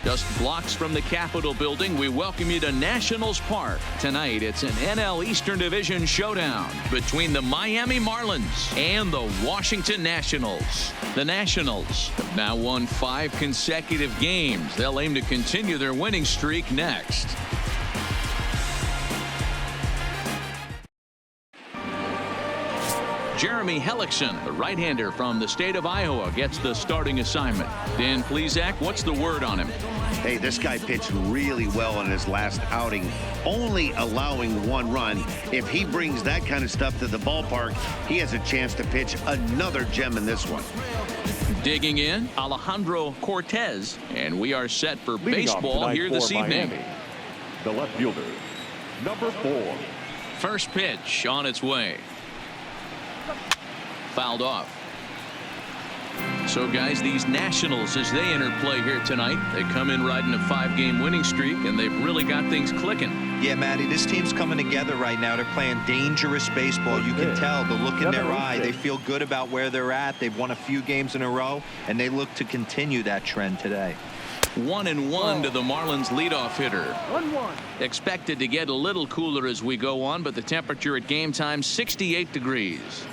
Just blocks from the Capitol building, we welcome you to Nationals Park. Tonight, it's an NL Eastern Division showdown between the Miami Marlins and the Washington Nationals. The Nationals have now won 5 consecutive games. They'll aim to continue their winning streak next. Jeremy Hellickson, the right-hander from the state of Iowa, gets the starting assignment. Dan Plesac, what's the word on him? Hey, this guy pitched really well in his last outing, only allowing 1 run. If he brings that kind of stuff to the ballpark, he has a chance to pitch another gem in this one. Digging in, Alejandro Cortez, and we are set for baseball here this evening. Miami, the left fielder, number 4. First pitch on its way. Fouled off. So, guys, these Nationals, as they enter play here tonight, they come in riding a 5-game winning streak, and they've really got things clicking. Yeah, Matty, this team's coming together right now. They're playing dangerous baseball. You can tell the look in their eye. They feel good about where they're at. They've won a few games in a row, and they look to continue that trend today. 1-1 to the Marlins leadoff hitter. 1-1. Expected to get a little cooler as we go on, but the temperature at game time, 68 degrees.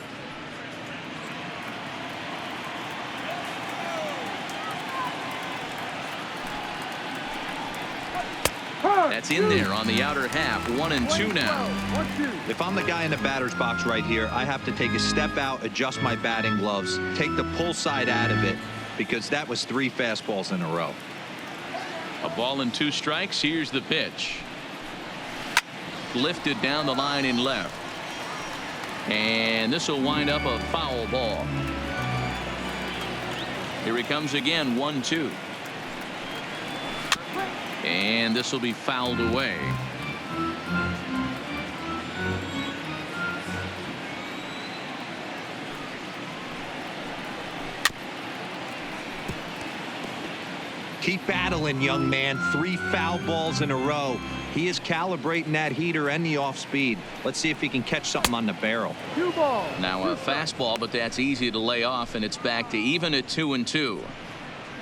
That's in there on the outer half. 1-2 now. If I'm the guy in the batter's box right here, I have to take a step out, adjust my batting gloves, take the pull side out of it, because that was 3 fastballs in a row. A ball and 2 strikes. Here's the pitch. Lifted down the line in left. And this will wind up a foul ball. Here he comes again. 1-2. And this will be fouled away. Keep battling, young man. 3 foul balls in a row. He is calibrating that heater and the off speed. Let's see if he can catch something on the barrel. 2 balls. Now a fastball, but that's easy to lay off, and it's back to even at 2-2.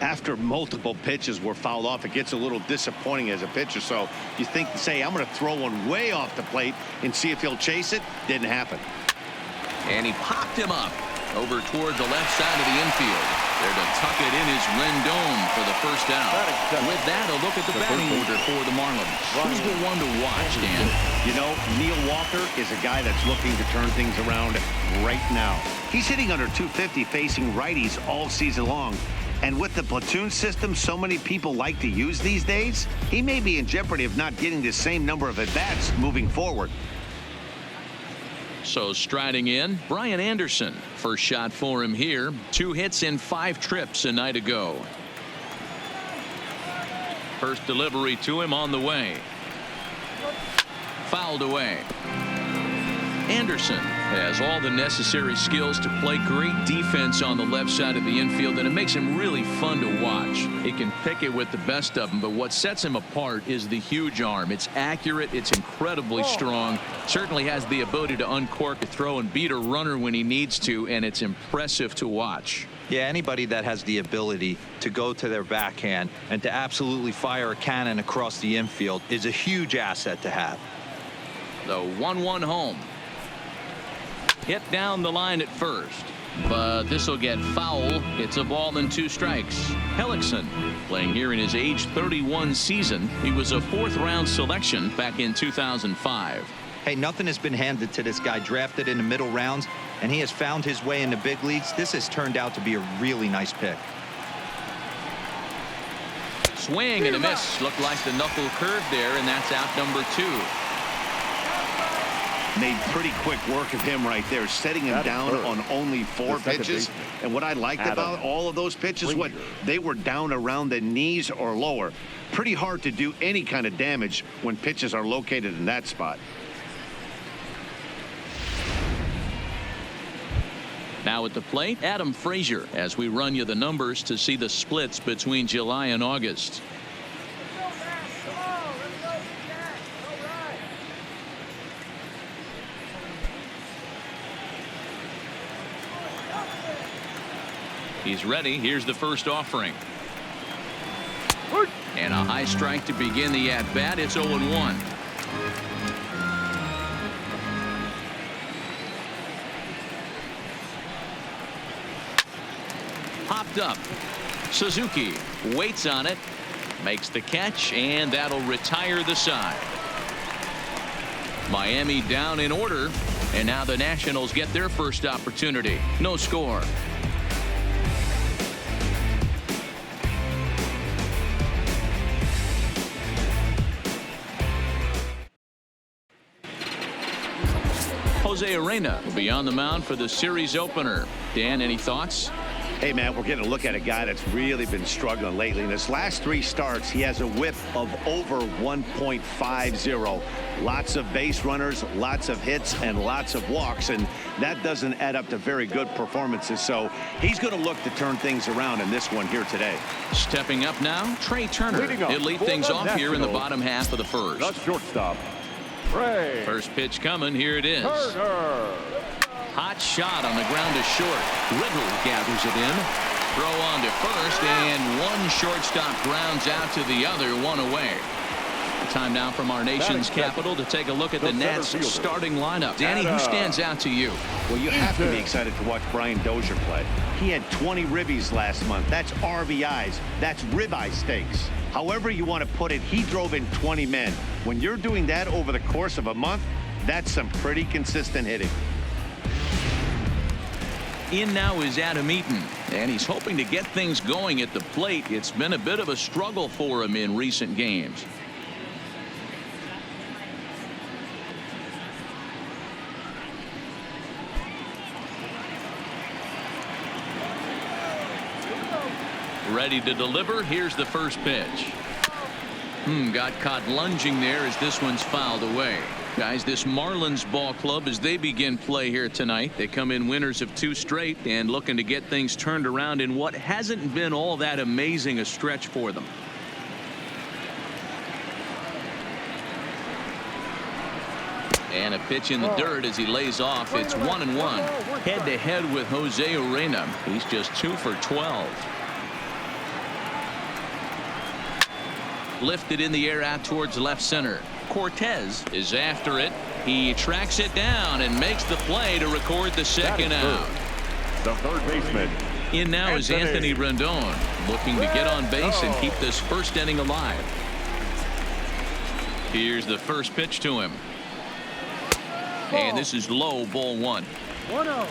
After multiple pitches were fouled off, it gets a little disappointing as a pitcher. So you think, say, I'm going to throw one way off the plate and see if he'll chase it. Didn't happen. And he popped him up over toward the left side of the infield. There to tuck it in is Rendon for the first out. With that, a look at the batting order for the Marlins. Who's the one to watch, Dan? You know, Neil Walker is a guy that's looking to turn things around right now. He's hitting under 250 facing righties all season long. And with the platoon system so many people like to use these days, he may be in jeopardy of not getting the same number of at-bats moving forward. So striding in, Brian Anderson. First shot for him here. 2 hits in 5 trips a night ago. First delivery to him on the way. Fouled away. Anderson has all the necessary skills to play great defense on the left side of the infield, and it makes him really fun to watch. He can pick it with the best of them, but what sets him apart is the huge arm. It's accurate. It's incredibly strong. Certainly has the ability to uncork a throw and beat a runner when he needs to, and it's impressive to watch. Yeah, anybody that has the ability to go to their backhand and to absolutely fire a cannon across the infield is a huge asset to have. The 1-1 home. Hit down the line at first, but this will get foul. It's a ball and 2 strikes. Hellickson playing here in his age 31 season. He was a 4th-round selection back in 2005. Hey, nothing has been handed to this guy. Drafted in the middle rounds, and he has found his way in the big leagues. This has turned out to be a really nice pick. Swing and a miss. Looked like the knuckle curve there, and that's out number 2. Made pretty quick work of him right there, setting him down on only 4 pitches. And what I liked about all of those pitches, what they were down around the knees or lower. Pretty hard to do any kind of damage when pitches are located in that spot. Now at the plate, Adam Frazier, as we run you the numbers to see the splits between July and August. He's ready. Here's the first offering. And a high strike to begin the at-bat. It's 0-1. Popped up. Suzuki waits on it, makes the catch, and that'll retire the side. Miami down in order, and now the Nationals get their first opportunity. No score. Jose Arena will be on the mound for the series opener. Dan, any thoughts? Hey, man, we're getting a look at a guy that's really been struggling lately. In his last 3 starts, he has a whip of over 1.50. Lots of base runners, lots of hits, and lots of walks, and that doesn't add up to very good performances. So he's going to look to turn things around in this one here today. Stepping up now, Trey Turner. He'll lead things off here in the bottom half of the first. The shortstop, Trey. First pitch coming. Here it is. Turner. Hot shot on the ground to short. Riddle gathers it in. Throw on to first, and one shortstop grounds out to the other, one away. Time now from our nation's capital to take a look at the Nats starting lineup. Danny, who stands out to you? Well, you have to be excited to watch Brian Dozier play. He had 20 ribbies last month. That's RBIs. That's ribeye steaks. However you want to put it, he drove in 20 men. When you're doing that over the course of a month, that's some pretty consistent hitting. In now is Adam Eaton, and he's hoping to get things going at the plate. It's been a bit of a struggle for him in recent games. Ready to deliver. Here's the first pitch. Got caught lunging there as this one's fouled away. Guys, this Marlins ball club, as they begin play here tonight, they come in winners of 2 straight and looking to get things turned around in what hasn't been all that amazing a stretch for them. And a pitch in the dirt as he lays off. It's 1-1. Head to head with Jose Arena. He's just 2 for 12. Lifted in the air out towards left center. Cortez is after it. He tracks it down and makes the play to record the second out. The third baseman. In now is Anthony Rendon, looking to get on base and keep this first inning alive. Here's the first pitch to him. And this is low, ball 1. 1-0.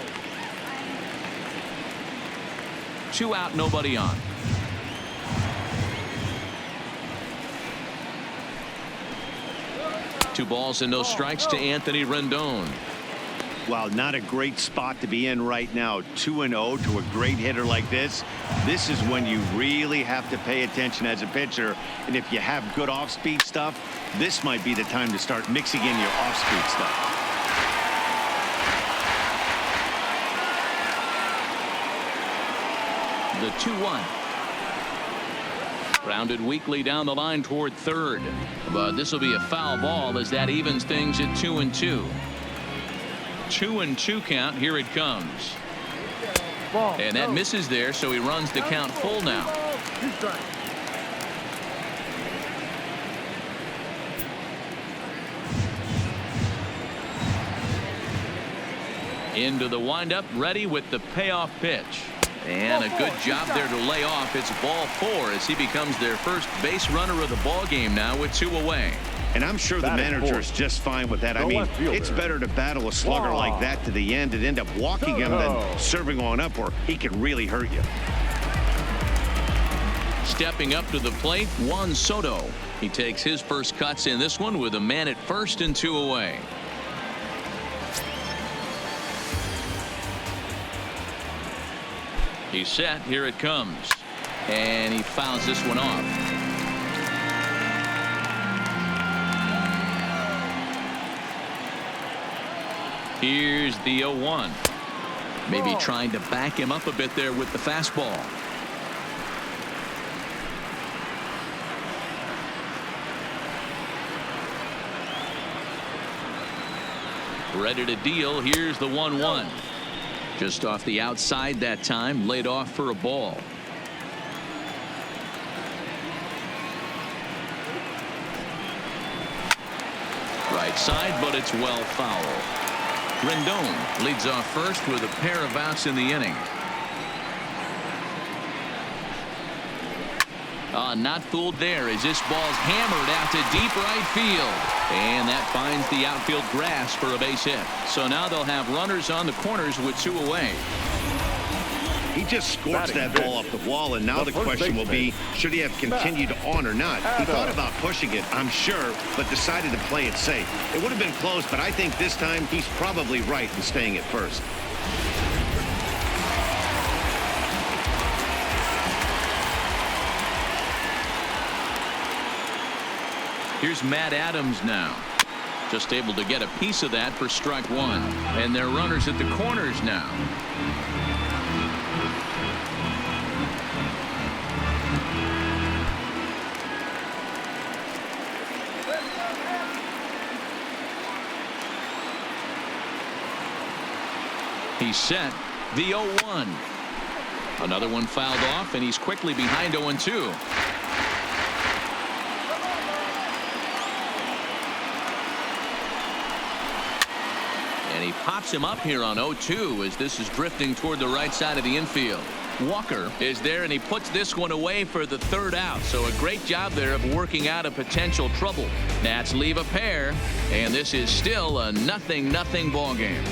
2 out, nobody on. Two balls and no strikes to Anthony Rendon. Well, not a great spot to be in right now. 2-0 to a great hitter like this. This is when you really have to pay attention as a pitcher. And if you have good off-speed stuff, this might be the time to start mixing in your off-speed stuff. The 2-1. Grounded weakly down the line toward third. But this will be a foul ball as that evens things at 2-2. 2-2 count. Here it comes. And that misses there, so he runs the count full now. Into the windup, ready with the payoff pitch. And a good job there to lay off. It's ball 4 as he becomes their first base runner of the ball game now with 2 away. And I'm sure the manager is just fine with that. I mean, it's better to battle a slugger like that to the end and end up walking him than serving on up where he can really hurt you. Stepping up to the plate, Juan Soto. He takes his first cuts in this one with a man at first and 2 away. He's set. Here it comes. And he fouls this one off. Here's the 0-1. Maybe trying to back him up a bit there with the fastball. Ready to deal. Here's the 1-1. Just off the outside that time, laid off for a ball. Right side, but it's well foul. Rendon leads off first with a pair of outs in the inning. Not fooled there as this ball's hammered out to deep right field. And that finds the outfield grass for a base hit. So now they'll have runners on the corners with 2 away. He just scorched that ball off the wall, and now the question will be, should he have continued on or not? He thought about pushing it, I'm sure, but decided to play it safe. It would have been close, but I think this time he's probably right in staying at first. Here's Matt Adams now. Just able to get a piece of that for strike 1. And they're runners at the corners now. He's set. The 0-1. Another one fouled off, and he's quickly behind 0-2. And he pops him up here on 0-2 as this is drifting toward the right side of the infield. Walker is there, and he puts this one away for the 3rd out. So a great job there of working out a potential trouble. Nats leave a pair, and this is still a 0-0 ball game.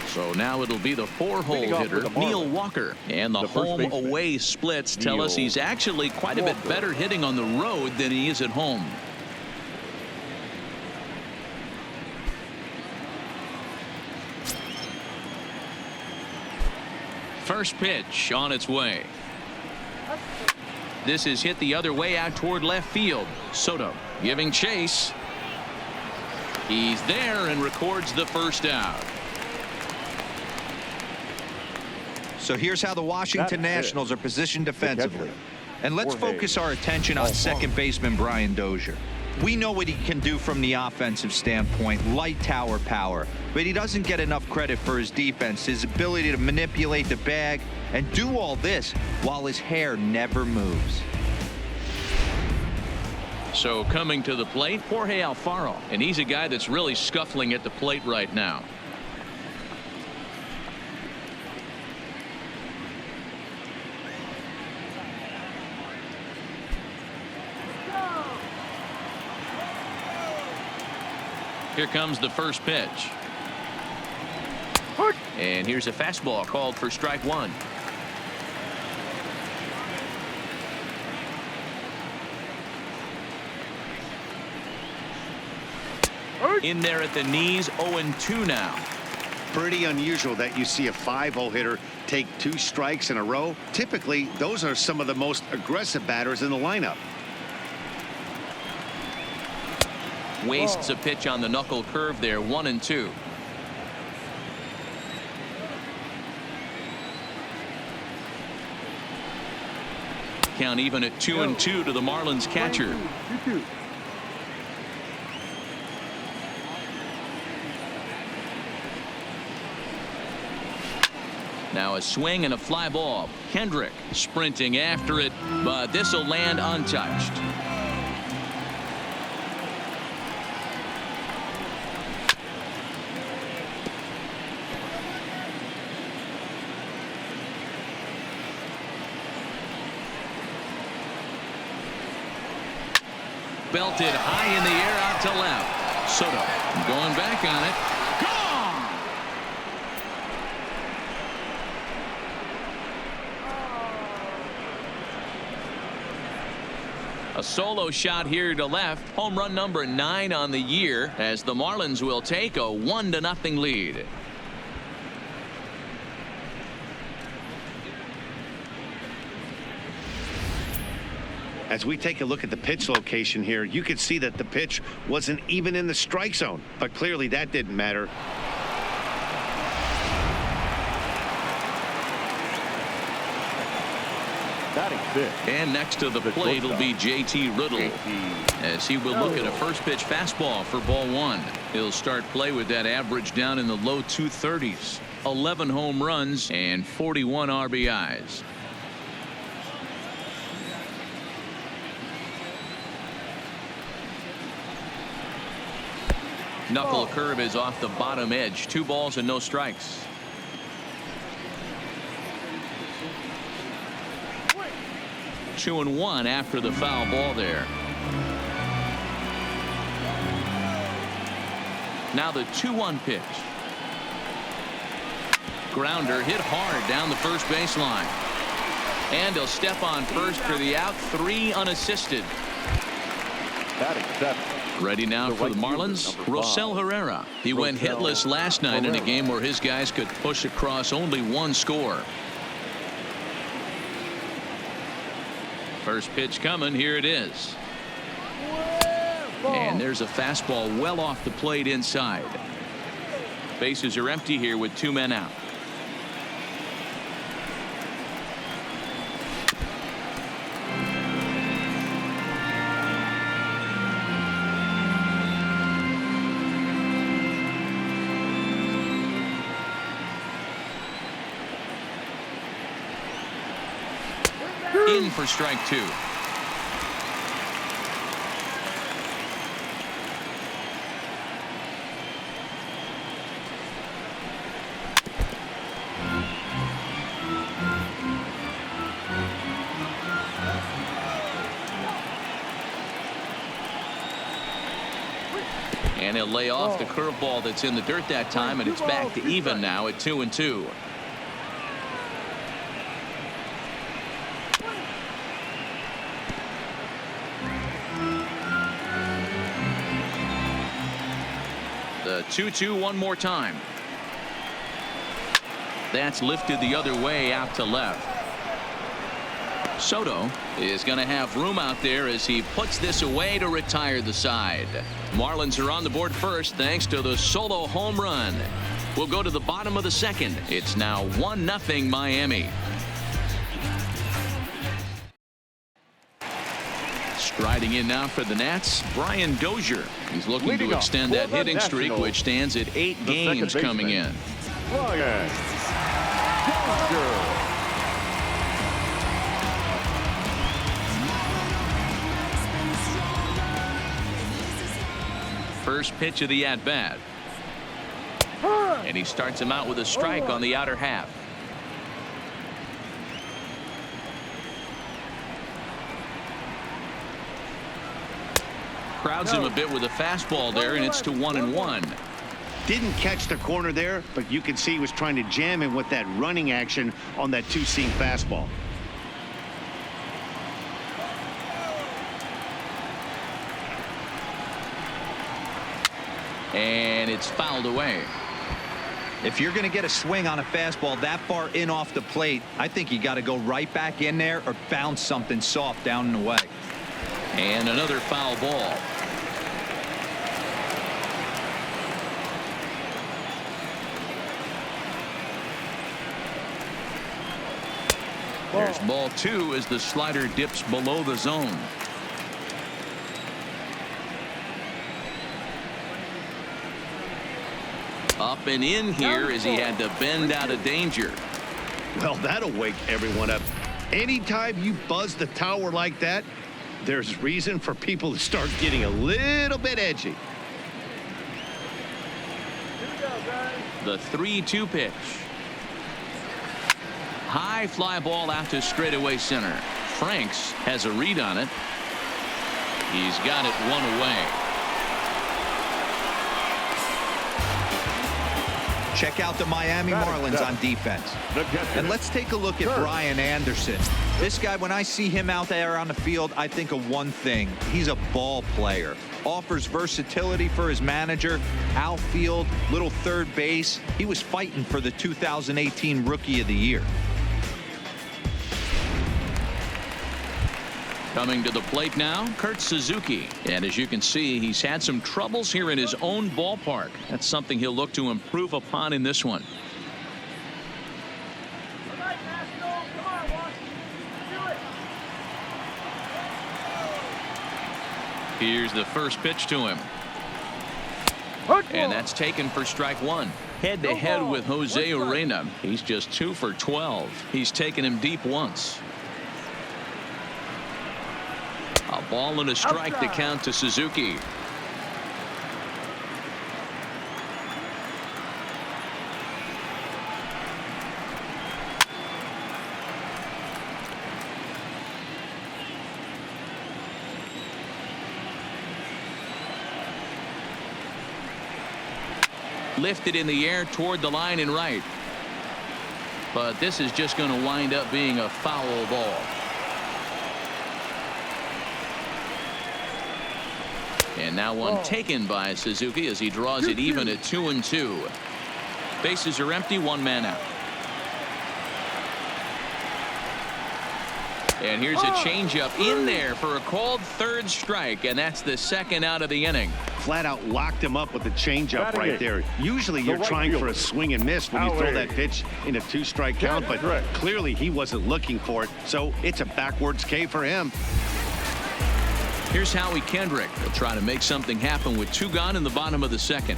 So now it'll be the 4-hole hitter, Neil Walker. And the home-away splits tell us he's actually quite a bit better hitting on the road than he is at home. First pitch on its way. This is hit the other way out toward left field. Soto giving chase. He's there and records the 1st out. So here's how the Washington Nationals are positioned defensively. And let's focus our attention on second baseman Brian Dozier. We know what he can do from the offensive standpoint, light tower power, but he doesn't get enough credit for his defense, his ability to manipulate the bag and do all this while his hair never moves. So coming to the plate, Jorge Alfaro, and he's a guy that's really scuffling at the plate right now. Here comes the first pitch. And here's a fastball called for strike 1. In there at the knees, 0-2 now. Pretty unusual that you see a 5-hole hitter take 2 strikes in a row. Typically, those are some of the most aggressive batters in the lineup. Wastes a pitch on the knuckle curve there, 1-2. Count even at 2-2 to the Marlins catcher. Now a swing and a fly ball. Kendrick sprinting after it, but this will land untouched. Belted high in the air out to left. Soto going back on it. Gone! A solo shot here to left. Home run number 9 on the year as the Marlins will take a 1-0 lead. As we take a look at the pitch location here, you could see that the pitch wasn't even in the strike zone, but clearly that didn't matter. And next to the plate will be JT Riddle as he will look at a first pitch fastball for ball 1. He'll start play with that average down in the low 230s. 11 home runs and 41 RBIs. Knuckle curve is off the bottom edge. 2 balls and no strikes. Two and one after the foul ball there. Now the 2-1 pitch. Grounder hit hard down the first baseline. And he'll step on first for the out. 3 unassisted. Batting 7. Ready now for the Marlins, Rosell Herrera. He went hitless last night in a game where his guys could push across only 1 score. First pitch coming. Here it is. And there's a fastball well off the plate inside. Bases are empty here with 2 men out. In for strike 2. And he'll lay off the curveball that's in the dirt that time, and it's back to even now at 2-2. The 2-2 one more time. That's lifted the other way out to left. Soto is going to have room out there as he puts this away to retire the side. Marlins are on the board first thanks to the solo home run. We'll go to the bottom of the second. It's now 1-0 Miami. Striding in now for the Nats, Brian Dozier. He's looking to extend that hitting streak, which stands at 8 games coming in. Brian Dozier. First pitch of the at-bat. And he starts him out with a strike on the outer half. Crowds him a bit with a fastball there, and it's to 1-1. Didn't catch the corner there, but you can see he was trying to jam him with that running action on that 2-seam fastball. And it's fouled away. If you're going to get a swing on a fastball that far in off the plate, I think you got to go right back in there or bounce something soft down and away. And another foul ball. There's ball 2 as the slider dips below the zone. Up and in here as he had to bend out of danger. Well, that'll wake everyone up. Anytime you buzz the tower like that, there's reason for people to start getting a little bit edgy. The 3-2 pitch. High fly ball out to straightaway center. Franks has a read on it. He's got it 1 away. Check out the Miami Marlins on defense. And let's take a look at Brian Anderson. This guy, when I see him out there on the field, I think of one thing. He's a ball player. Offers versatility for his manager. Outfield, little third base. He was fighting for the 2018 Rookie of the Year. Coming to the plate now, Kurt Suzuki. And as you can see, he's had some troubles here in his own ballpark. That's something he'll look to improve upon in this one. Here's the first pitch to him. And that's taken for strike 1. Head-to-head with Jose Urena. He's just 2 for 12. He's taken him deep once. A ball and a strike to count to Suzuki. Lifted in the air toward the line and right. But this is just going to wind up being a foul ball. And now one taken by Suzuki as he draws it even at 2-2. Bases are empty, one man out. And here's a changeup in there for a called third strike, and that's the second out of the inning. Flat out locked him up with the changeup right there. Usually you're trying for a swing and miss when you throw that pitch in a 2-strike count, but clearly he wasn't looking for it, so it's a backwards K for him. Here's Howie Kendrick. He'll try to make something happen with 2 gone in the bottom of the second.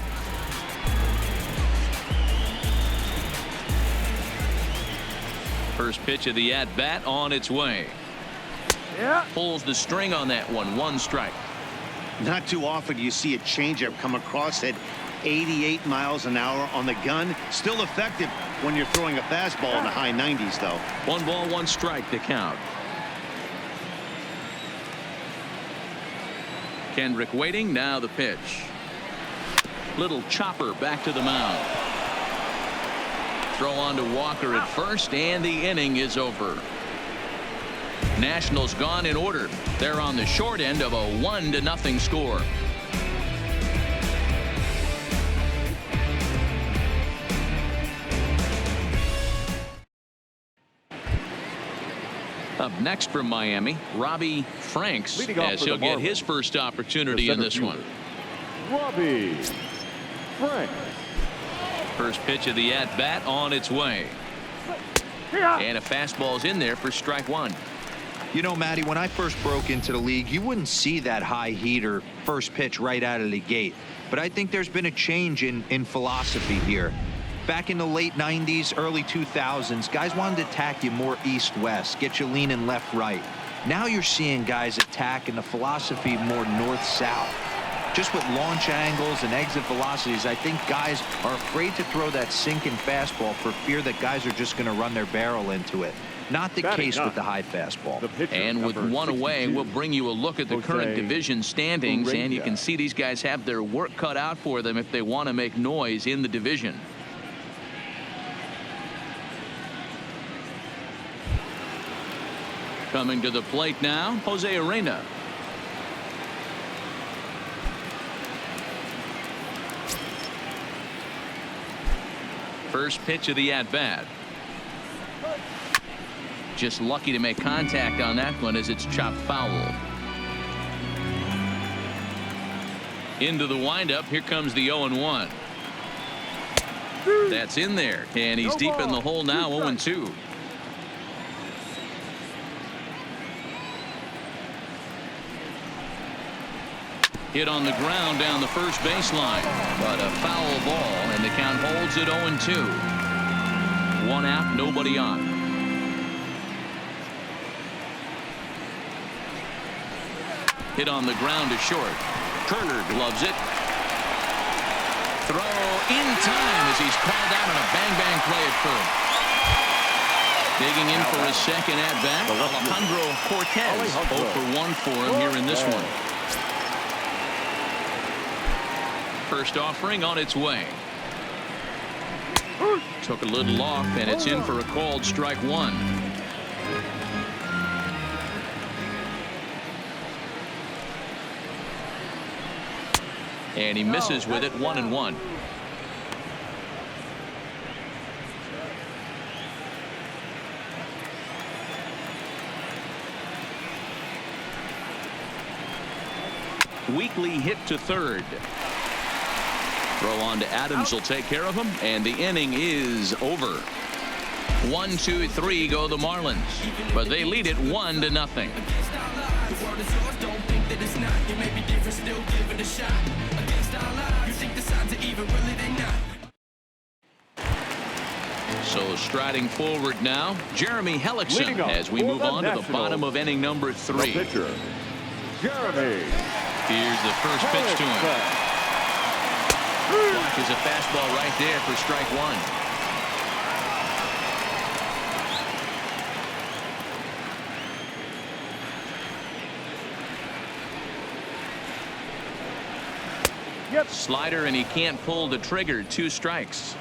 First pitch of the at-bat on its way. Pulls the string on that one. 1 strike. Not too often you see a changeup come across at 88 miles an hour on the gun. Still effective when you're throwing a fastball in the high 90s, though. 1 ball, 1 strike to count. Kendrick waiting. Now the pitch. Little chopper back to the mound. Throw on to Walker at first, and the inning is over. Nationals gone in order. They're on the short end of a 1-0 score. Up next from Miami, Robbie Franks, as he'll get his first opportunity in this one. Robbie Franks. First pitch of the at-bat on its way. And a fastball's in there for strike 1. You know, Matty, when I first broke into the league, you wouldn't see that high heater first pitch right out of the gate. But I think there's been a change in philosophy here. Back in the late 90s, early 2000s, guys wanted to attack you more east-west, get you leaning left-right. Now you're seeing guys attack in the philosophy more north-south. Just with launch angles and exit velocities, I think guys are afraid to throw that sinking fastball for fear that guys are just going to run their barrel into it. Not the case with the high fastball. And with 1 away, we'll bring you a look at the current division standings, and you can see these guys have their work cut out for them if they want to make noise in the division. Coming to the plate now, Jose Arena. First pitch of the at-bat. Just lucky to make contact on that one as it's chopped foul. Into the windup. Here comes the 0-1. That's in there, and he's deep in the hole now. 0-2. Hit on the ground down the first baseline, but a foul ball, and the count holds at 0-2. 1 out, nobody on. Hit on the ground to short. Turner gloves it. Throw in time as he's called out on a bang-bang play at first. Digging in for his second at-bat, Alejandro Cortez. 0 for 1 for him here in this one. First offering on its way. Took a little off, and it's in for a called strike 1. And he misses with it. 1-1. Weekly hit to third. Throw on to Adams will take care of him, and the inning is over. 1, 2, 3 go the Marlins, but they lead it 1-0. So striding forward now, Jeremy Hellickson as we move on to the bottom of inning number 3. Pitcher, Jeremy. Here's the first pitch to him. Watches a fastball right there for strike 1. Slider, and he can't pull the trigger. 2 strikes.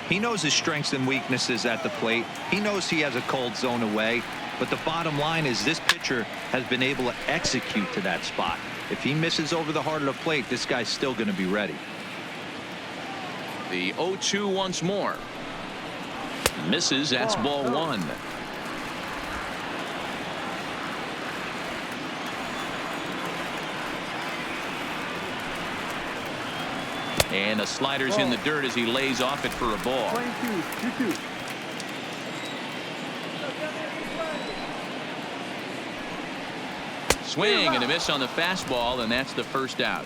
He knows his strengths and weaknesses at the plate. He knows he has a cold zone away. But the bottom line is this pitcher has been able to execute to that spot. If he misses over the heart of the plate, this guy's still going to be ready. The 0-2 once more. Misses. That's ball 1. And the slider's in the dirt as he lays off it for a ball. Swing and a miss on the fastball, and that's the first out.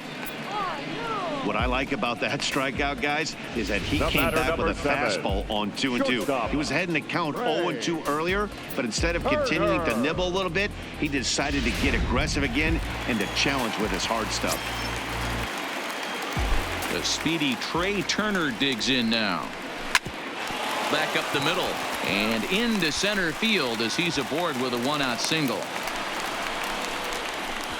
What I like about that strikeout, guys, is that he came back with a fastball on 2-2. He was ahead in the count 0-2 earlier, but instead of continuing to nibble a little bit, he decided to get aggressive again and to challenge with his hard stuff. The speedy Trey Turner digs in now. Back up the middle and into center field as he's aboard with a 1-out single.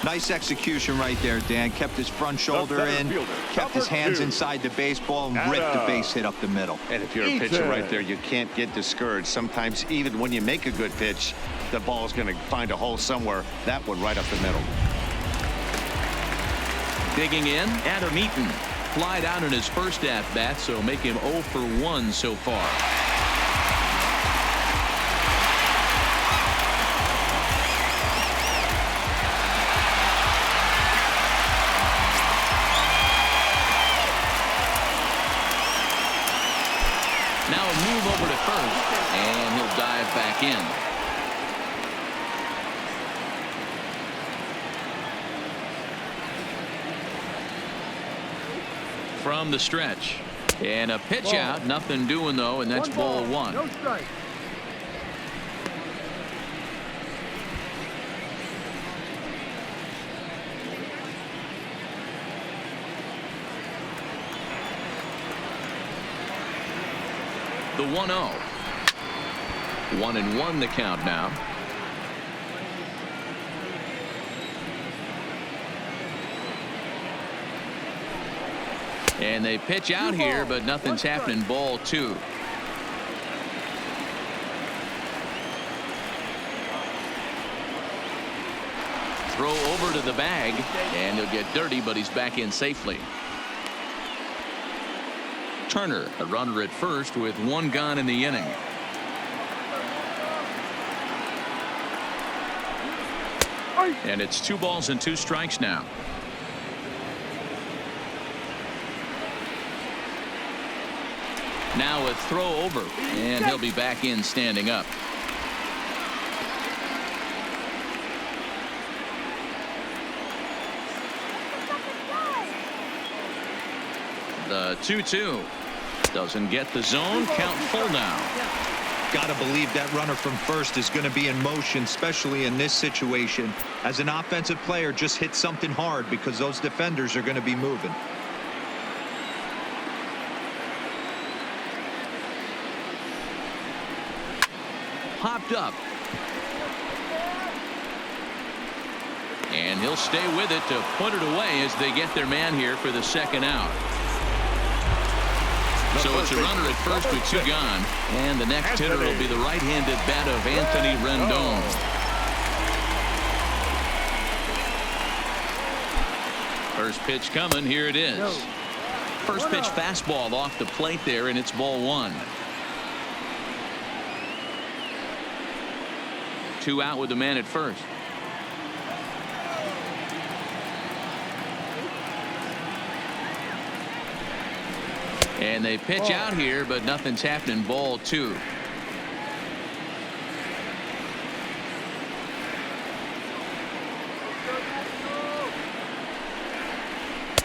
Nice execution right there, Dan. Kept his front shoulder in, kept his hands inside the baseball, and ripped the base hit up the middle. And if you're a pitcher right there, you can't get discouraged. Sometimes even when you make a good pitch, the ball's going to find a hole somewhere. That one right up the middle. Digging in, Adam Eaton. Flied out in his first at-bat, so make him 0 for 1 so far. Now a move over to first, and he'll dive back in. From the stretch, and a pitch out, nothing doing though, and that's ball 1. No strike. The 1-0. 1-1 the count now. And they pitch out here, but nothing's happening. Ball 2. Throw over to the bag, and he'll get dirty, but he's back in safely. Turner, a runner at first with 1 gone in the inning. And it's 2 balls and 2 strikes now. Now a throw over, and he'll be back in standing up. The 2-2 doesn't get the zone. Count full now. Got to believe that runner from first is going to be in motion, especially in this situation. As an offensive player, just hit something hard because those defenders are going to be moving. Popped up. And he'll stay with it to put it away as they get their man here for the second out. So it's a runner at first with 2 gone. And the next hitter will be the right-handed bat of Anthony Rendon. First pitch coming. Here it is. First pitch fastball off the plate there, and it's ball 1. 2 out with the man at first. And they pitch out here, but nothing's happening. Ball 2.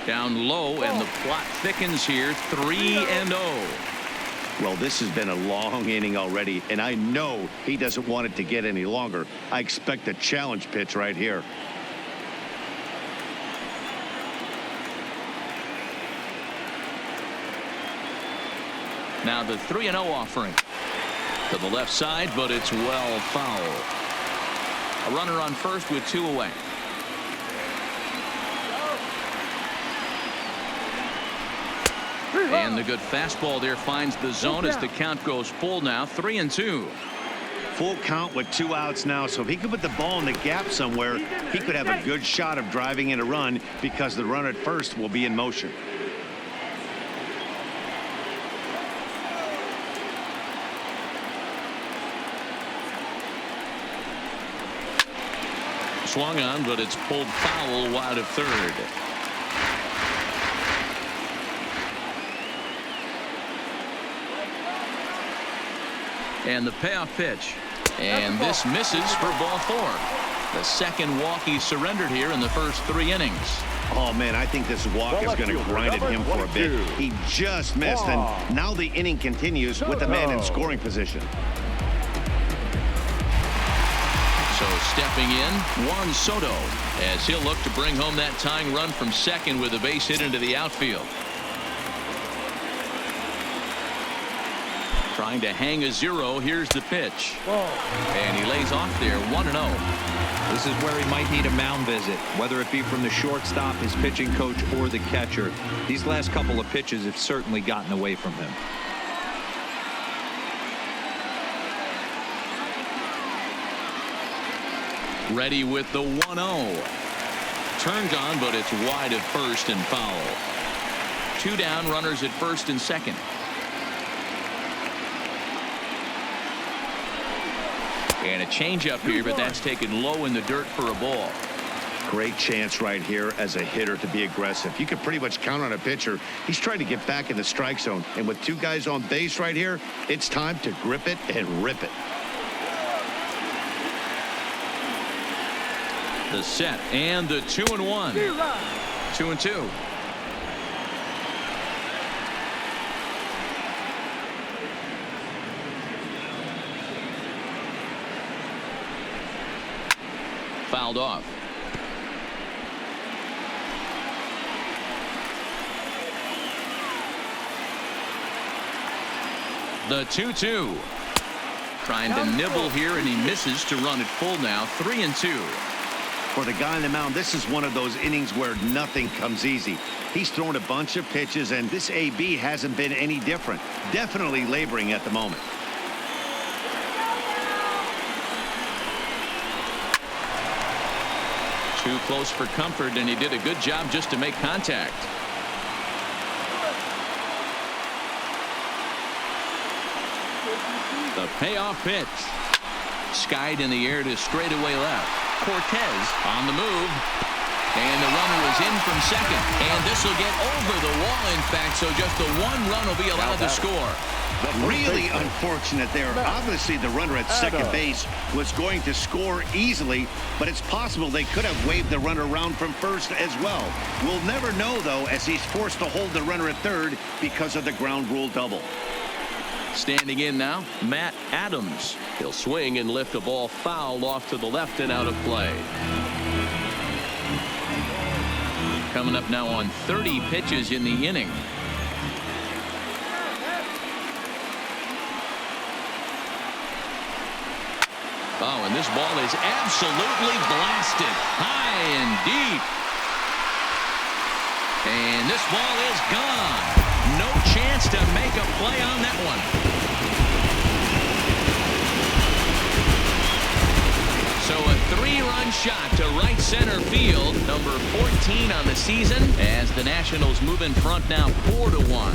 Down low, and the plot thickens here. 3-0. Well, this has been a long inning already, and I know he doesn't want it to get any longer. I expect a challenge pitch right here. Now the 3-0 offering to the left side, but it's well foul. A runner on first with 2 away. And the good fastball there finds the zone as the count goes full now, 3-2. Full count with 2 outs now, so if he could put the ball in the gap somewhere, he could have a good shot of driving in a run because the runner at first will be in motion. Swung on, but it's pulled foul wide of third. And the payoff pitch. And this misses for ball 4. The second walk he surrendered here in the first 3 innings. Oh, man, I think this walk is going to grind at him for a bit. He just missed, and now the inning continues with the man in scoring position. So stepping in, Juan Soto, as he'll look to bring home that tying run from second with a base hit into the outfield. Trying to hang a 0. Here's the pitch. And he lays off there, 1-0. This is where he might need a mound visit, whether it be from the shortstop, his pitching coach, or the catcher. These last couple of pitches have certainly gotten away from him. Ready with the 1-0. Turned on, but it's wide at first and foul. 2 down, runners at first and second. And a changeup here, but that's taken low in the dirt for a ball. Great chance right here as a hitter to be aggressive. You can pretty much count on a pitcher. He's trying to get back in the strike zone. And with 2 guys on base right here, it's time to grip it and rip it. The set and the 2-1. 2-2. Fouled off. The 2-2. Trying to nibble here, and he misses to run it full now, 3-2. For the guy on the mound, this is one of those innings where nothing comes easy. He's thrown a bunch of pitches, and this AB hasn't been any different. Definitely laboring at the moment. Too close for comfort, and he did a good job just to make contact. The payoff pitch. Skied in the air to straightaway left. Cortez on the move. And the runner is in from second. And this will get over the wall, in fact, so just the 1 run will be allowed to score. Really unfortunate there. Obviously, the runner at second base was going to score easily, but it's possible they could have waved the runner around from first as well. We'll never know, though, as he's forced to hold the runner at third because of the ground rule double. Standing in now, Matt Adams. He'll swing and lift a ball foul off to the left and out of play. Coming up now on 30 pitches in the inning. Oh, and this ball is absolutely blasted high and deep. And this ball is gone. No chance to make a play on that one. So a 3-run shot to right center field, number 14 on the season, as the Nationals move in front now 4-1.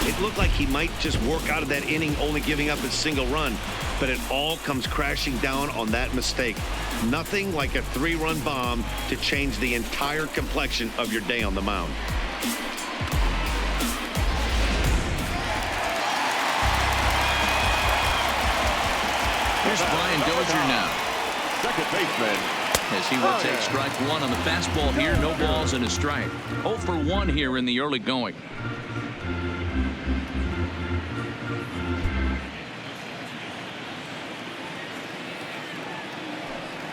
It looked like he might just work out of that inning, only giving up a single run, but it all comes crashing down on that mistake. Nothing like a 3-run bomb to change the entire complexion of your day on the mound. Here's Brian Dozier now. Second baseman. As he will take strike 1 on the fastball here. No balls and a strike. 0 for 1 here in the early going.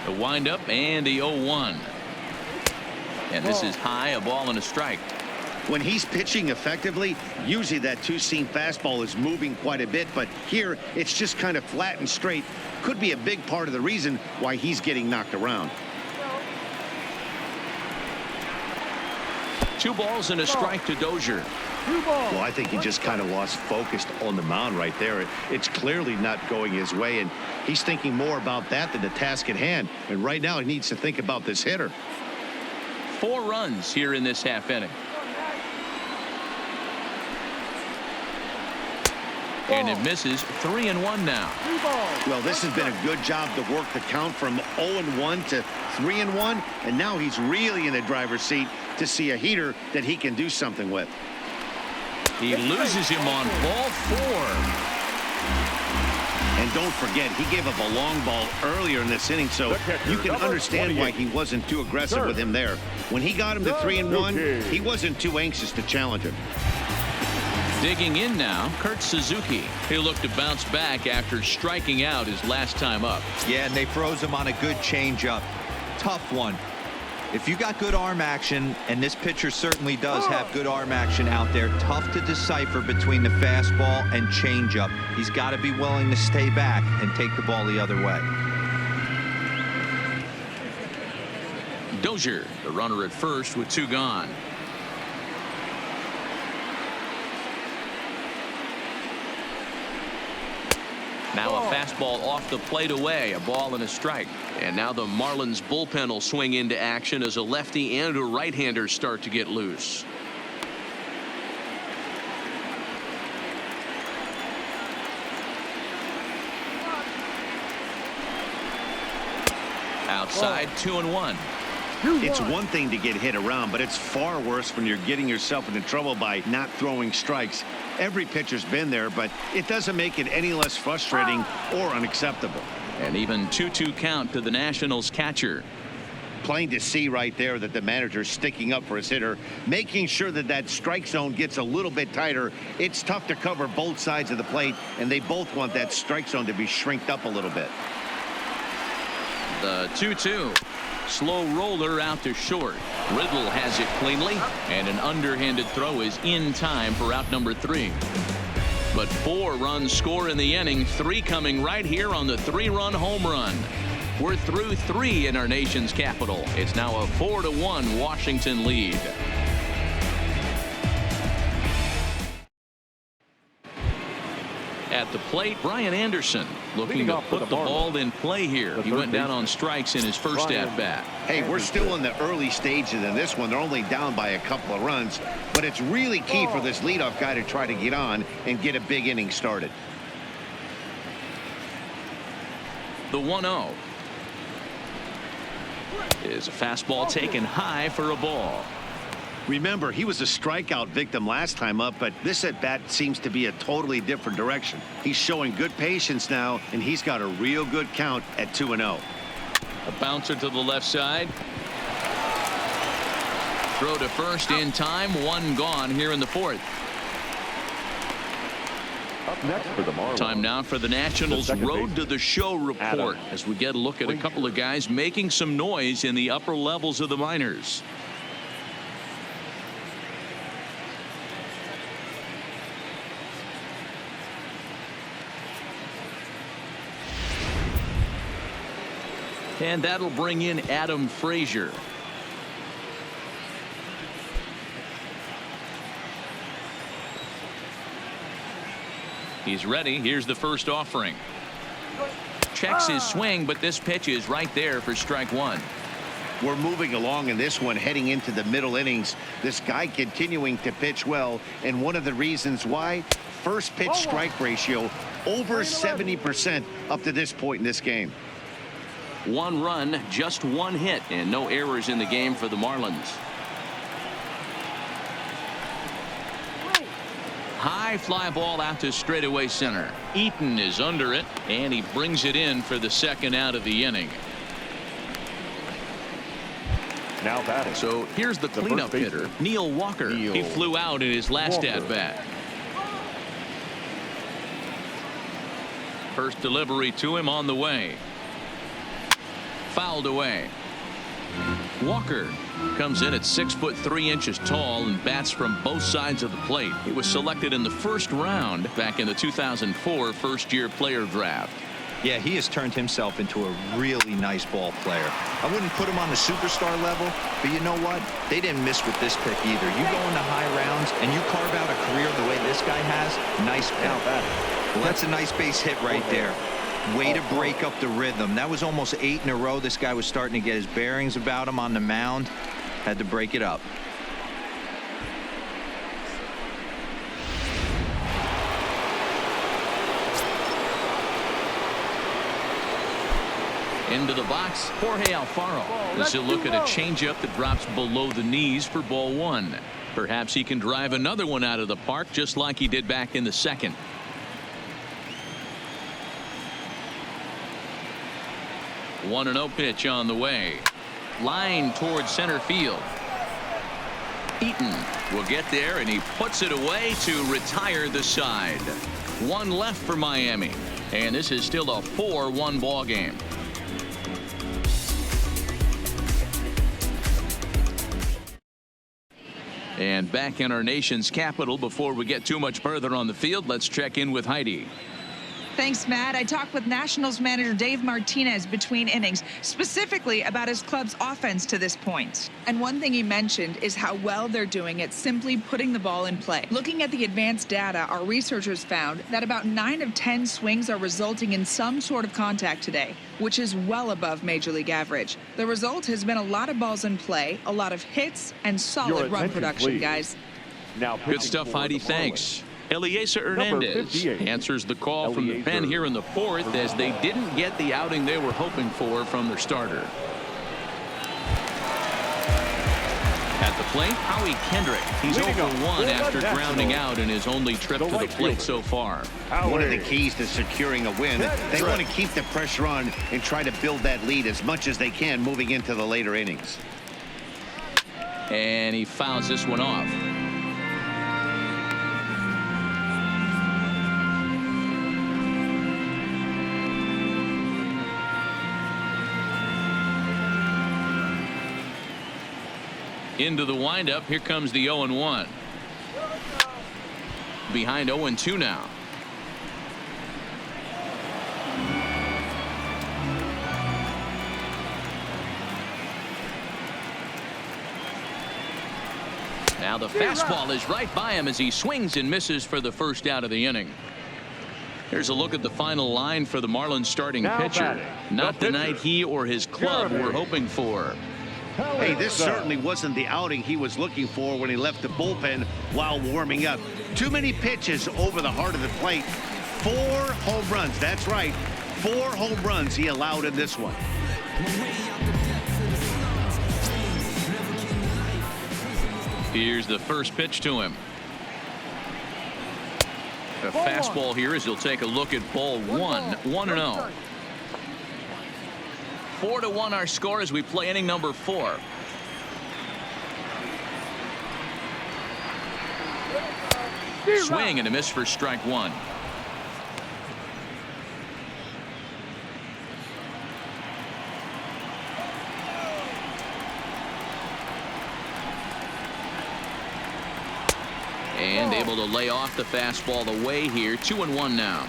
The windup and the 0-1. And this is high, a ball and a strike. When he's pitching effectively, usually that 2-seam fastball is moving quite a bit, but here it's just kind of flat and straight. Could be a big part of the reason why he's getting knocked around. 2 balls and a strike to Dozier. Well, I think he just kind of lost focus on the mound right there. It's clearly not going his way, and he's thinking more about that than the task at hand. And right now he needs to think about this hitter. 4 runs here in this half inning. And it misses. 3-1 now. Well, this has been a good job to work the count from 0-1 to 3-1, and now he's really in the driver's seat to see a heater that he can do something with. He loses him on ball 4. And don't forget, he gave up a long ball earlier in this inning, so you can understand why he wasn't too aggressive with him there. When he got him to 3-1, he wasn't too anxious to challenge him. Digging in now, Kurt Suzuki. He'll look to bounce back after striking out his last time up. Yeah, and they froze him on a good changeup. Tough one. If you got good arm action, and this pitcher certainly does have good arm action out there, tough to decipher between the fastball and changeup. He's got to be willing to stay back and take the ball the other way. Dozier, the runner at first with 2 gone. Now a fastball off the plate away, a ball and a strike. And now the Marlins bullpen will swing into action as a lefty and a right-hander start to get loose. Outside, 2-1. It's one thing to get hit around, but it's far worse when you're getting yourself into trouble by not throwing strikes. Every pitcher's been there, but it doesn't make it any less frustrating or unacceptable. An even 2-2 count to the Nationals catcher. Plain to see right there that the manager's sticking up for his hitter, making sure that that strike zone gets a little bit tighter. It's tough to cover both sides of the plate, and they both want that strike zone to be shrinked up a little bit. The 2-2. Slow roller out to short. Riddle has it cleanly, and an underhanded throw is in time for out number 3. But 4 runs score in the inning, 3 coming right here on the 3-run home run. We're through 3 in our nation's capital. It's now a 4-1 Washington lead. At the plate, Brian Anderson looking to put the ball in play here. He went down on strikes in his first at-bat. Hey, we're still in the early stages in this one. They're only down by a couple of runs, but it's really key for this leadoff guy to try to get on and get a big inning started. The 1-0 is a fastball taken high for a ball. Remember, he was a strikeout victim last time up, but this at-bat seems to be a totally different direction. He's showing good patience now, and he's got a real good count at 2-0. A bouncer to the left side. Throw to first in time. 1 gone here in the 4th. Up next for the Marlins. Time now for the Nationals Road to the Show report as we get a look at a couple of guys making some noise in the upper levels of the minors. And that'll bring in Adam Frazier. He's ready. Here's the first offering. Checks his swing, but this pitch is right there for strike 1. We're moving along in this one, heading into the middle innings. This guy continuing to pitch well, and one of the reasons why, first pitch strike ratio over 70% up to this point in this game. 1 run, just 1 hit, and no errors in the game for the Marlins. High fly ball out to straightaway center. Eaton is under it, and he brings it in for the 2nd out of the inning. Now batting. So here's the cleanup hitter, Neil Walker. He flew out in his last at-bat. First delivery to him on the way. Fouled away. Walker comes in at 6'3" tall and bats from both sides of the plate. He was selected in the 1st round back in the 2004 first-year player draft. Yeah, he has turned himself into a really nice ball player. I wouldn't put him on the superstar level, but you know what? They didn't miss with this pick either. You go into high rounds and you carve out a career the way this guy has, nice pick. Well, that's a nice base hit right there. Way to break up the rhythm. That was almost 8 in a row. This guy was starting to get his bearings about him on the mound. Had to break it up. Into the box, Jorge Alfaro. This is a look at a changeup that drops below the knees for ball 1. Perhaps he can drive another one out of the park just like he did back in the second. One and 0 pitch on the way. Line towards center field. Eaton will get there, and he puts it away to retire the side. One left for Miami, and this is still a 4-1 ball game. And back in our nation's capital, before we get too much further on the field, let's check in with Heidi. Thanks, Matt. I talked with Nationals manager Dave Martinez between innings, specifically about his club's offense to this point. And one thing he mentioned is how well they're doing at simply putting the ball in play. Looking at the advanced data, our researchers found that about 9 of 10 swings are resulting in some sort of contact today, which is well above Major League average. The result has been a lot of balls in play, a lot of hits, and solid run production, guys. Now good stuff, Heidi. Thanks. Eliezer Hernandez answers the call from the pen here in the 4th, as they didn't get the outing they were hoping for from their starter. At the plate, Howie Kendrick. He's over 1 after grounding out in his only trip to the plate so far. One of the keys to securing a win, they want to keep the pressure on and try to build that lead as much as they can moving into the later innings. And he fouls this one off. Into the windup. Here comes the 0-1. Behind 0-2 now. Now the fastball is right by him as he swings and misses for the first out of the inning. Here's a look at the final line for the Marlins starting pitcher. Not the night he or his club were hoping for. Hey, this certainly wasn't the outing he was looking for when he left the bullpen while warming up. Too many pitches over the heart of the plate. 4 home runs. That's right. 4 home runs he allowed in this one. Here's the first pitch to him. A fastball here as he'll take a look at ball 1. 1-0. 4-1 our score as we play inning number 4. Swing and a miss for strike 1. And able to lay off the fastball away here. 2-1 now.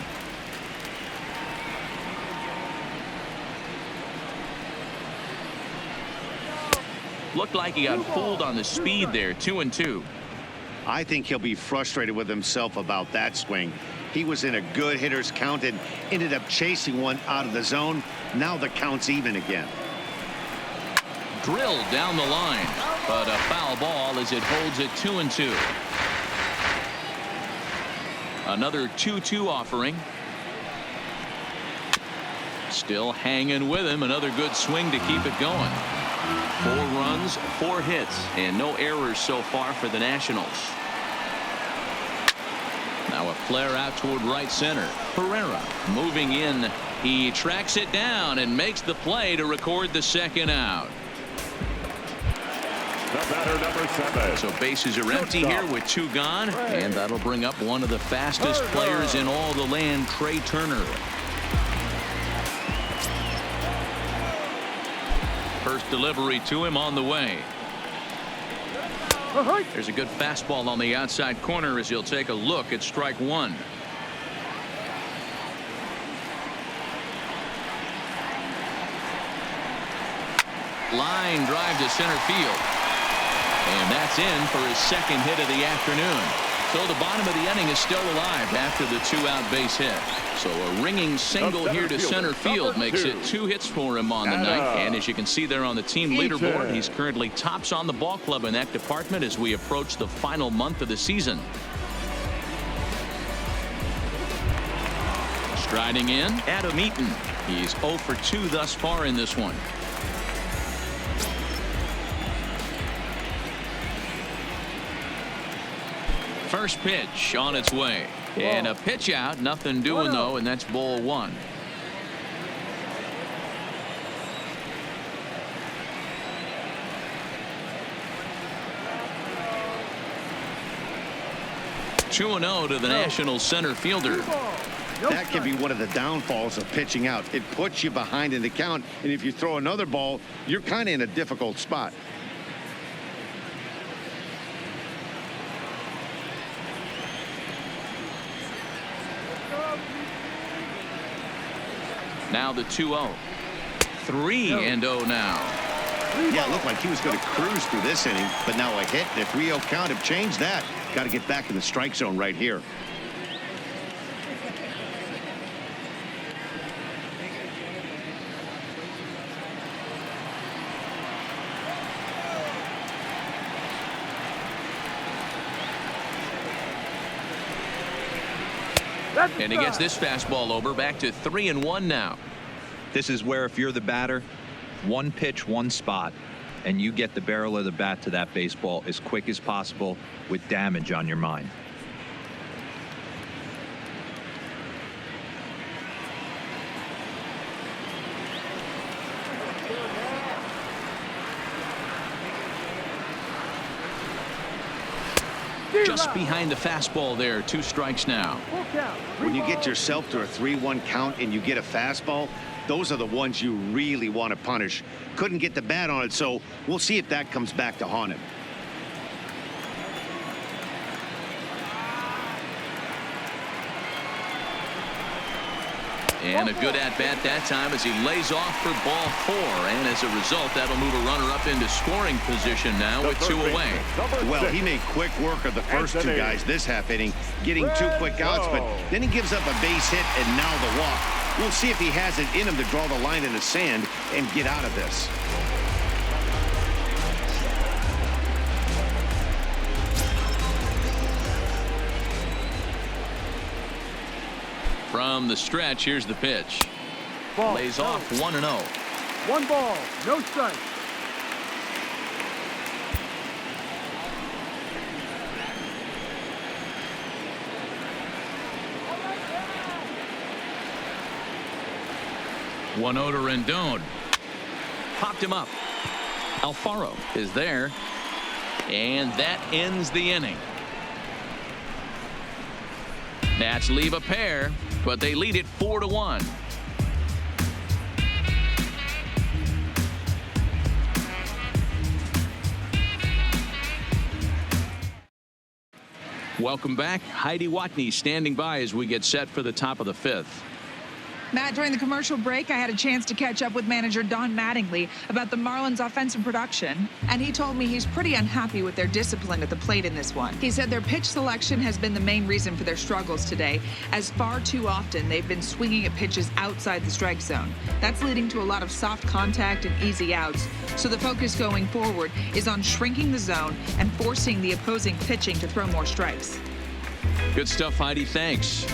Looked like he got fooled on the speed there. 2-2. I think he'll be frustrated with himself about that swing. He was in a good hitter's count and ended up chasing one out of the zone. Now the count's even again. Drilled down the line, but a foul ball as it holds it 2-2. Another 2-2 offering. Still hanging with him. Another good swing to keep it going. 4 runs, 4 hits, and no errors so far for the Nationals. Now a flare out toward right center. Herrera moving in. He tracks it down and makes the play to record the second out. The batter, number 7. So bases are empty here with 2 gone, and that'll bring up one of the fastest players in all the land, Trey Turner. First delivery to him on the way. There's a good fastball on the outside corner as he'll take a look at strike 1. Line drive to center field. And that's in for his second hit of the afternoon. So the bottom of the inning is still alive after the 2-out base hit. So a ringing single here to center field makes it 2 hits for him on the night. And as you can see there on the team leaderboard, he's currently tops on the ball club in that department as we approach the final month of the season. Striding in, Adam Eaton. He's 0 for 2 thus far in this one. First pitch on its way. And a pitch out. Nothing doing, though, and that's ball 1. Two 2-0 to the National center fielder. That can be one of the downfalls of pitching out. It puts you behind in the count, and if you throw another ball, you're kind of in a difficult spot. Now the 2-0. 3-0 now. Yeah, it looked like he was going to cruise through this inning, but now a hit and a 3-0 count have changed that. Got to get back in the strike zone right here. And he gets this fastball over, back to 3-1 now. This is where if you're the batter, one pitch, one spot, and you get the barrel of the bat to that baseball as quick as possible with damage on your mind. Just behind the fastball there. 2 strikes now. When you get yourself to a 3-1 count and you get a fastball, those are the ones you really want to punish. Couldn't get the bat on it, so we'll see if that comes back to haunt him. And a good at-bat that time as he lays off for ball 4. And as a result, that'll move a runner up into scoring position now with 2 away. Well, he made quick work of the first 2 guys this half inning, getting 2 quick outs, but then he gives up a base hit and now the walk. We'll see if he has it in him to draw the line in the sand and get out of this. From the stretch, here's the pitch. Ball, Lays off 1-0. 1 ball, no strike. One 1-0 to Rendon. Popped him up. Alfaro is there. And that ends the inning. Nats leave a pair, but they lead it 4-1. Welcome back. Heidi Watney standing by as we get set for the top of the 5th. Matt, during the commercial break, I had a chance to catch up with manager Don Mattingly about the Marlins' offensive production, and he told me he's pretty unhappy with their discipline at the plate in this one. He said their pitch selection has been the main reason for their struggles today, as far too often they've been swinging at pitches outside the strike zone. That's leading to a lot of soft contact and easy outs, so the focus going forward is on shrinking the zone and forcing the opposing pitching to throw more strikes. Good stuff, Heidi. Thanks.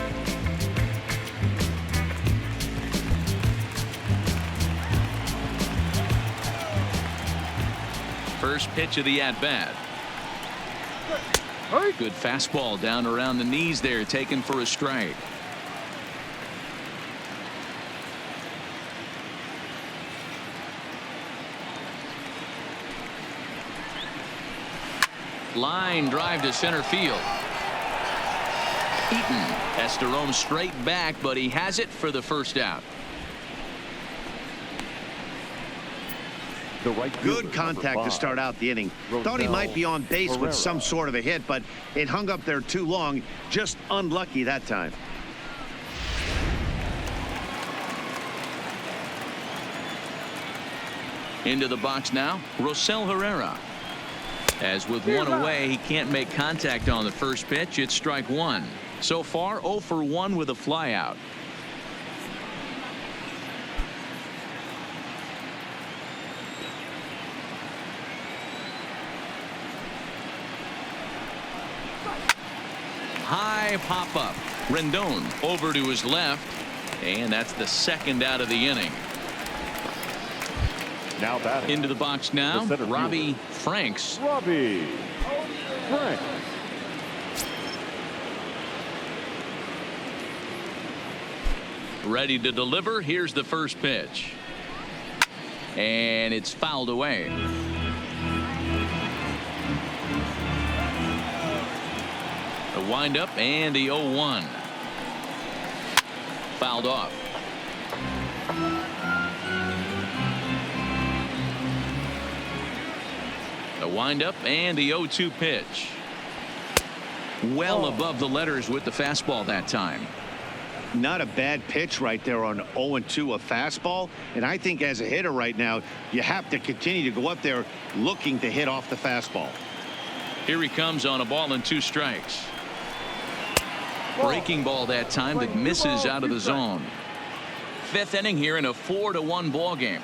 First pitch of the at-bat. Good fastball down around the knees there, taken for a strike. Line drive to center field. Eaton has to roam straight back, but he has it for the first out. Good contact to start out the inning. Thought he might be on base with some sort of a hit, but it hung up there too long. Just unlucky that time. Into the box now, Rosell Herrera. As with one away, he can't make contact on the first pitch. It's strike one. So far, 0 for 1 with a flyout. High pop up. Rendon over to his left. And that's the second out of the inning. Now batting. Into the box now, Robbie Franks. Robbie Franks. Ready to deliver. Here's the first pitch. And it's fouled away. The windup and the 0-1. Fouled off. The windup and the 0-2 pitch. Well above the letters with the fastball that time. Not a bad pitch right there on 0-2, a fastball. And I think as a hitter right now, you have to continue to go up there looking to hit off the fastball. Here he comes on a ball and 2 strikes. Breaking ball that time that misses out of the zone. 5th inning here in a 4-1 ball game.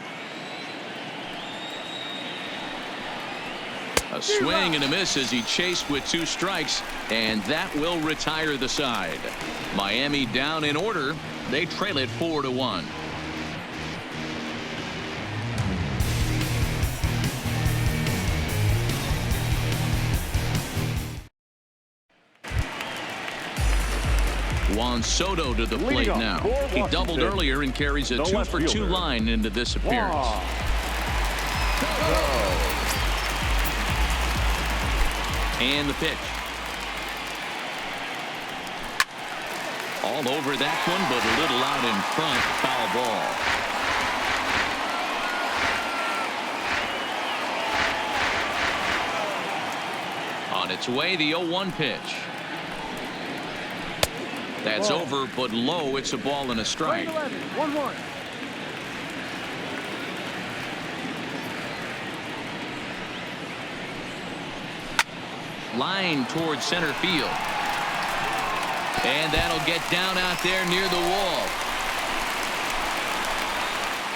A swing and a miss as he chased with 2 strikes, and that will retire the side. Miami down in order. They trail it 4-1. Juan Soto to the plate now. He doubled earlier and carries a 2 for 2 line into this appearance. And the pitch. All over that one, but a little out in front. Foul ball. On its way, the 0-1 pitch. That's over, but low. It's a ball and a strike. 1-1. Line towards center field. And that'll get down out there near the wall.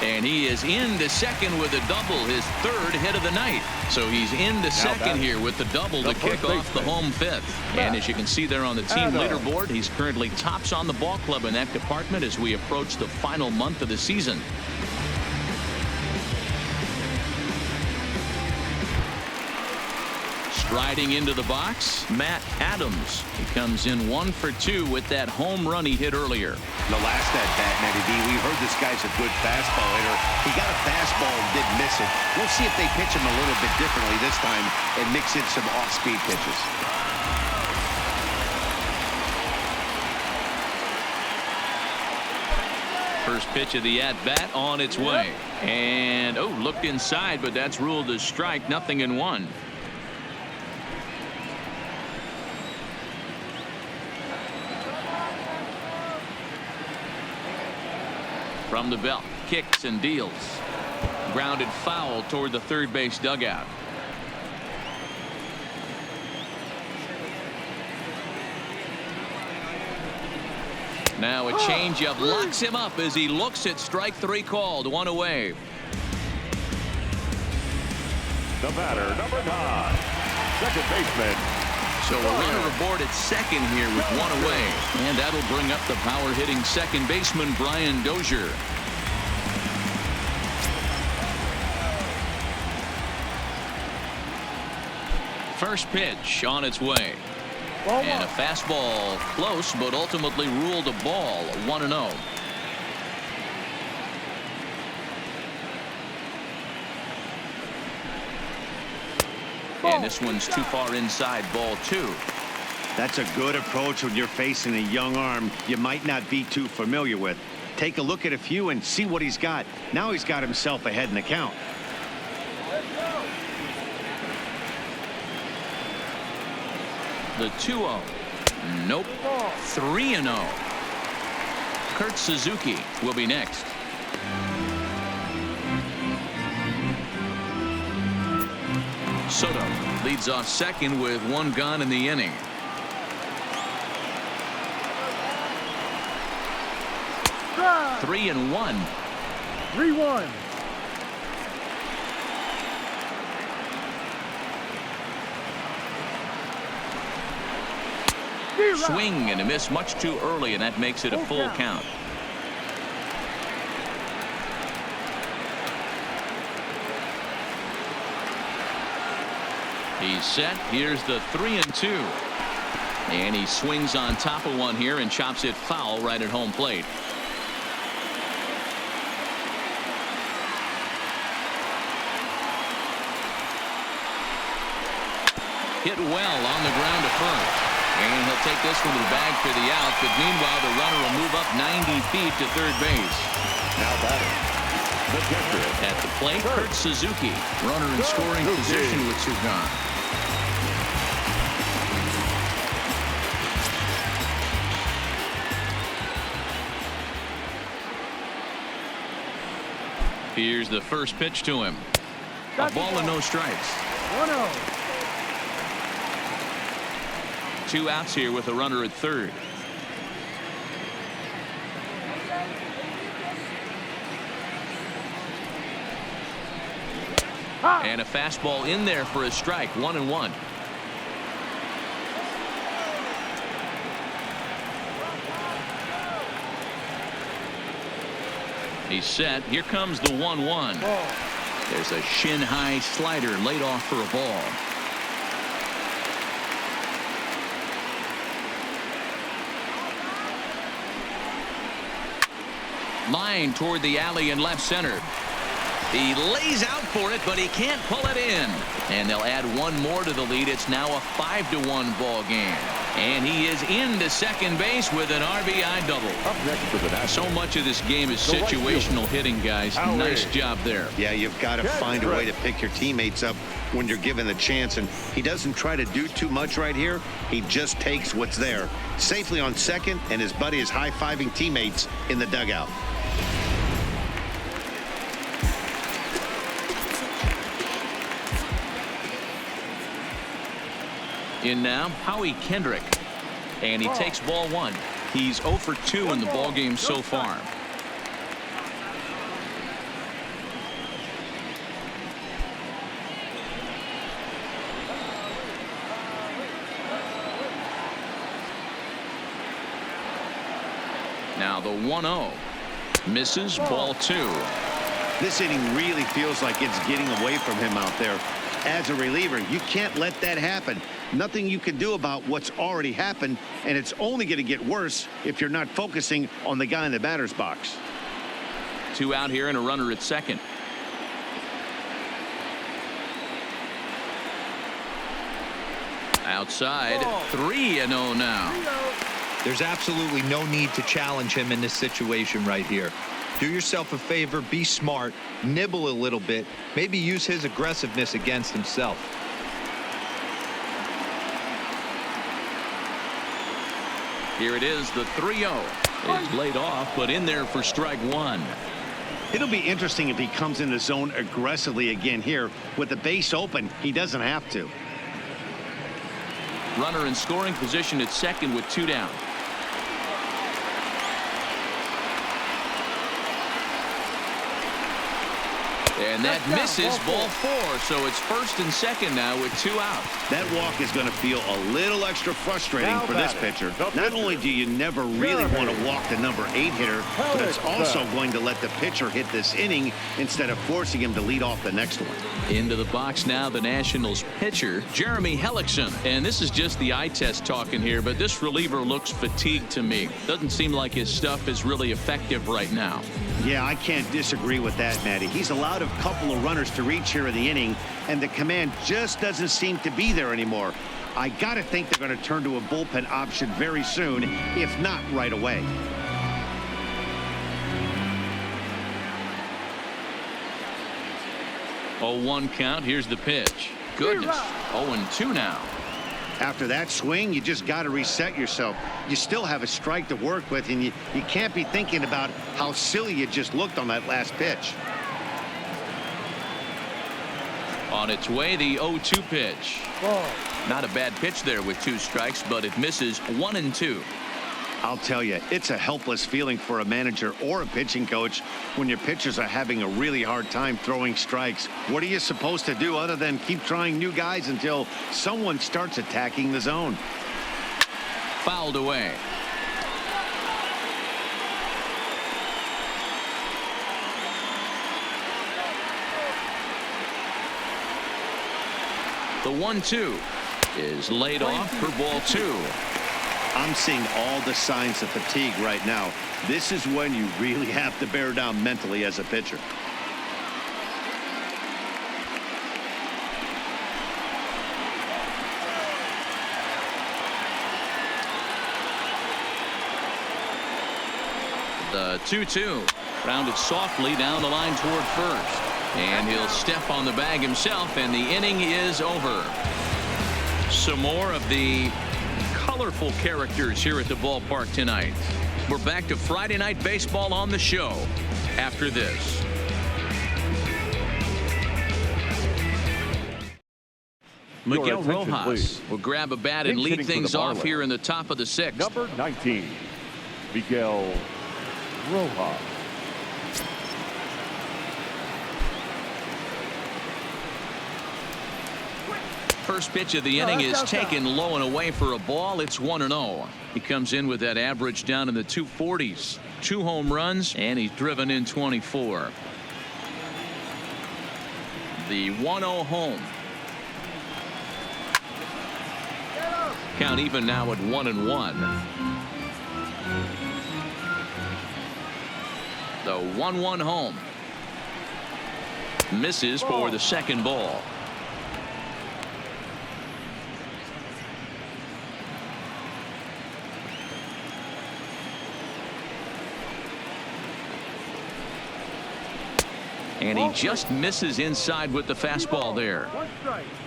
And he is into second with a double, his 3rd hit of the night. So he's into second here with the double to kick off the home 5th. And as you can see there on the team leaderboard, he's currently tops on the ball club in that department as we approach the final month of the season. Striding into the box, Matt Adams. He comes in 1 for 2 with that home run he hit earlier. The last at bat, Matty B, we heard this guy's a good fastball hitter. He got a fastball and did miss it. We'll see if they pitch him a little bit differently this time and mix in some off-speed pitches. First pitch of the at-bat on its way. And, looked inside, but that's ruled a strike. 0-1. From the belt, kicks and deals. Grounded foul toward the third base dugout. Now a changeup locks him up as he looks at strike 3 called. 1 away. The batter, number 9, second baseman. So a runner aboard at second here with 1 away. And that'll bring up the power hitting second baseman Brian Dozier. First pitch on its way. And a fastball close, but ultimately ruled a ball. 1-0. And this one's too far inside, ball 2. That's a good approach when you're facing a young arm you might not be too familiar with. Take a look at a few and see what he's got. Now he's got himself ahead in the count. The 2-0. Nope. 3-0. Kurt Suzuki will be next. Soto leads off second with one gone in the inning. Strike. 3-1. 3-1. Swing and a miss much too early, and that makes it a full count. He's set. Here's the 3-2. And he swings on top of one here and chops it foul right at home plate. Hit well on the ground to first. And he'll take this one to the bag for the out. But meanwhile, the runner will move up 90 feet to third base. Now batting, the catcher. At the plate, Kurt Suzuki. Runner in scoring position with two gone. Here's the first pitch to him. A ball and no strikes. 1-0. Two outs here with a runner at third. And a fastball in there for a strike. 1-1. He's set. Here comes the 1-1. There's a shin high slider laid off for a ball. Line toward the alley in left center. He lays out for it, but he can't pull it in. And they'll add one more to the lead. It's now a 5-1 ball game. And he is into second base with an RBI double. Up next to the Nationals. So much of this game is situational hitting, guys. Nice job there. Yeah, you've got to find a way to pick your teammates up when you're given the chance. And he doesn't try to do too much right here. He just takes what's there. Safely on second, and his buddy is high-fiving teammates in the dugout. In now, Howie Kendrick. And he takes ball one. He's 0 for 2 in the ball game so far. Now the 1-0. Misses, ball 2. This inning really feels like it's getting away from him out there. As a reliever, you can't let that happen. Nothing you can do about what's already happened, and it's only going to get worse if you're not focusing on the guy in the batter's box. 2 out here and a runner at second. Outside, 3-0 now. There's absolutely no need to challenge him in this situation right here. Do yourself a favor, be smart, nibble a little bit, maybe use his aggressiveness against himself. Here it is, the 3-0 is laid off, but in there for strike one. It'll be interesting if he comes in the zone aggressively again here. With the base open, he doesn't have to. Runner in scoring position at second with 2 down. And that misses, ball 4. So it's first and second now with 2 out. That walk is going to feel a little extra frustrating for this pitcher. Not only do you never really want to walk the number 8 hitter, but it's also going to let the pitcher hit this inning instead of forcing him to lead off the next one. Into the box now, the Nationals pitcher, Jeremy Hellickson. And this is just the eye test talking here, but this reliever looks fatigued to me. Doesn't seem like his stuff is really effective right now. Yeah, I can't disagree with that, Matty. He's allowed a couple of runners to reach here in the inning, and the command just doesn't seem to be there anymore. I got to think they're going to turn to a bullpen option very soon, if not right away. Oh, 1 count. Here's the pitch. Goodness. 0-2 now. After that swing, you just got to reset yourself. You still have a strike to work with, and you can't be thinking about how silly you just looked on that last pitch. On its way, the 0-2 pitch. Ball. Not a bad pitch there with 2 strikes, but it misses 1-2. I'll tell you, it's a helpless feeling for a manager or a pitching coach when your pitchers are having a really hard time throwing strikes. What are you supposed to do other than keep trying new guys until someone starts attacking the zone? Fouled away. The 1-2 is laid off for ball 2. I'm seeing all the signs of fatigue right now. This is when you really have to bear down mentally as a pitcher. The 2-2 rounded softly down the line toward first. And he'll step on the bag himself, and the inning is over. Some more of the colorful characters here at the ballpark tonight. We're back to Friday Night Baseball on the show after this. Miguel Rojas please. will grab a bat and lead things off here in the top of the 6th. Number 19, Miguel Rojas. First pitch of the inning is taken low and away for a ball. It's 1-0. He comes in with that average down in the 240s. 2 home runs, and he's driven in 24. The 1-0 home. Count even now at 1-1. The 1-1 home. Misses for the second ball. And he just misses inside with the fastball there.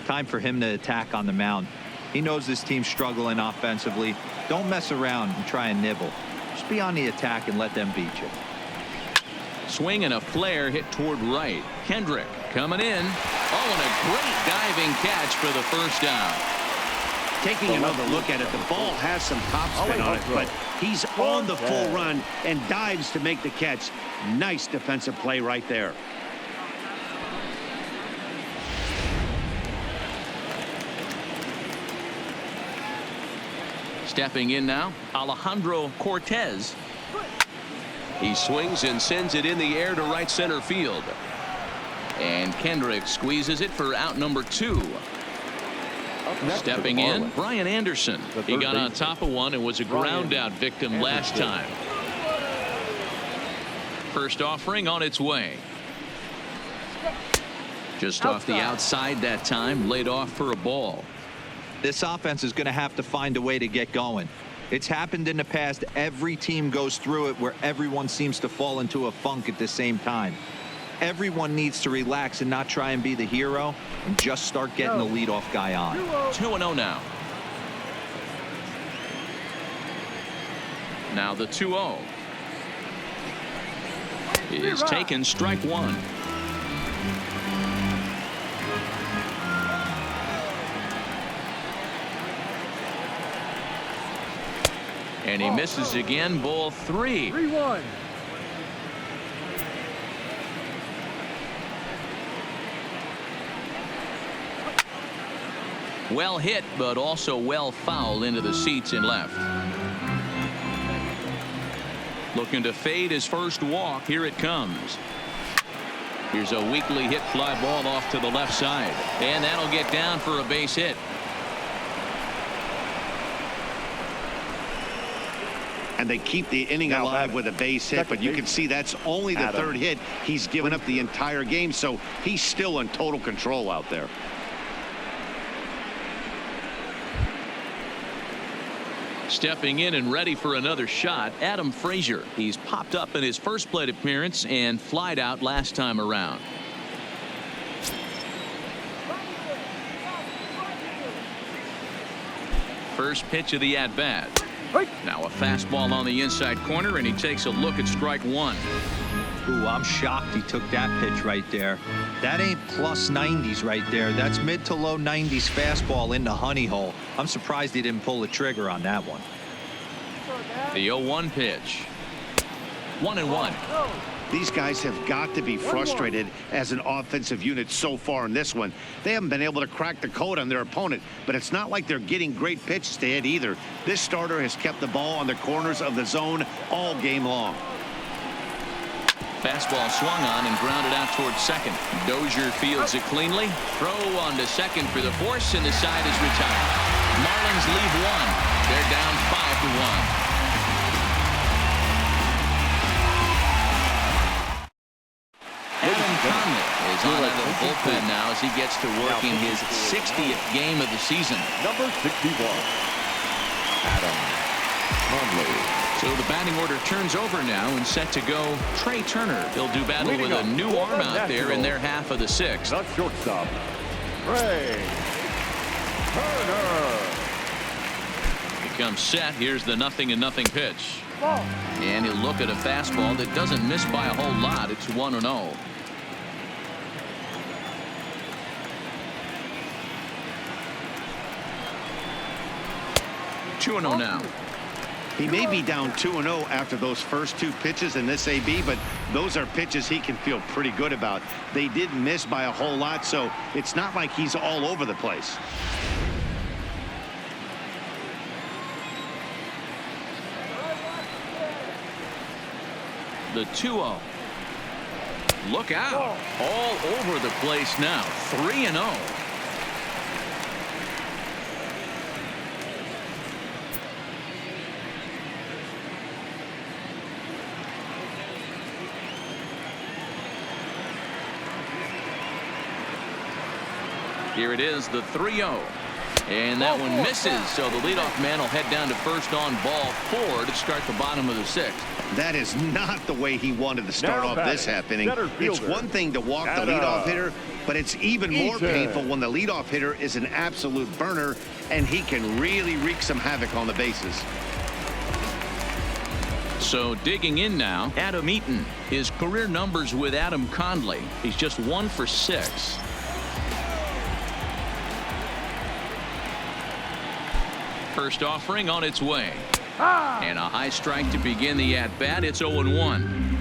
Time for him to attack on the mound. He knows this team's struggling offensively. Don't mess around and try and nibble. Just be on the attack and let them beat you. Swing and a flare hit toward right. Kendrick coming in. Oh, and a great diving catch for the first down. Taking another look at it, the ball has some topspin on it, but he's on the full run and dives to make the catch. Nice defensive play right there. Stepping in now, Alejandro Cortez. He swings and sends it in the air to right center field. And Kendrick squeezes it for out number 2. Stepping in, Brian Anderson. He got on top of one and was a ground out victim last time. First offering on its way. Just off the outside that time, laid off for a ball. This offense is going to have to find a way to get going. It's happened in the past. Every team goes through it where everyone seems to fall into a funk at the same time. Everyone needs to relax and not try and be the hero and just start getting the leadoff guy on. 2-0 now. Now the 2-0 is taken, strike 1. And he misses again, ball 3. 3-1. Well hit, but also well fouled into the seats and left. Looking to fade his first walk. Here it comes. Here's a weakly hit fly ball off to the left side. And that'll get down for a base hit. And they keep the inning alive with a base hit, but you can see that's only the third hit. He's given up the entire game, so he's still in total control out there. Stepping in and ready for another shot, Adam Frazier. He's popped up in his first plate appearance and flied out last time around. First pitch of the at-bat. Now a fastball on the inside corner, and he takes a look at strike 1. Ooh, I'm shocked he took that pitch right there. That ain't plus 90s right there. That's mid to low 90s fastball in the honey hole. I'm surprised he didn't pull the trigger on that one. The 0-1 pitch. 1-1. These guys have got to be frustrated as an offensive unit so far in this one. They haven't been able to crack the code on their opponent, but it's not like they're getting great pitches to hit either. This starter has kept the ball on the corners of the zone all game long. Fastball swung on and grounded out towards second. Dozier fields it cleanly. Throw on to second for the force, and the side is retired. Marlins leave one. They're down 5-1. Is on out of the bullpen now as he gets to working his 60th game of the season. Number 61, Adam Conley. So the batting order turns over now and set to go Trey Turner. He'll do battle with a new arm out there in their half of the sixth. The shortstop, Trey Turner. He comes set. Here's the 0-0 pitch. And he'll look at a fastball that doesn't miss by a whole lot. It's 1-0. Now. He may be down 2-0 after those first two pitches in this AB, but those are pitches he can feel pretty good about. They did miss by a whole lot, so it's not like he's all over the place. The 2-0. Look out. All over the place now. 3-0. Here it is, the 3-0. And that one misses, so the leadoff man will head down to first on ball 4 to start the bottom of the 6th. That is not the way he wanted to start off this half inning. It's one thing to walk the leadoff hitter, but it's even more painful when the leadoff hitter is an absolute burner, and he can really wreak some havoc on the bases. So digging in now, Adam Eaton. His career numbers with Adam Conley. He's just 1 for 6. First offering on its way. And a high strike to begin the at-bat. It's 0-1.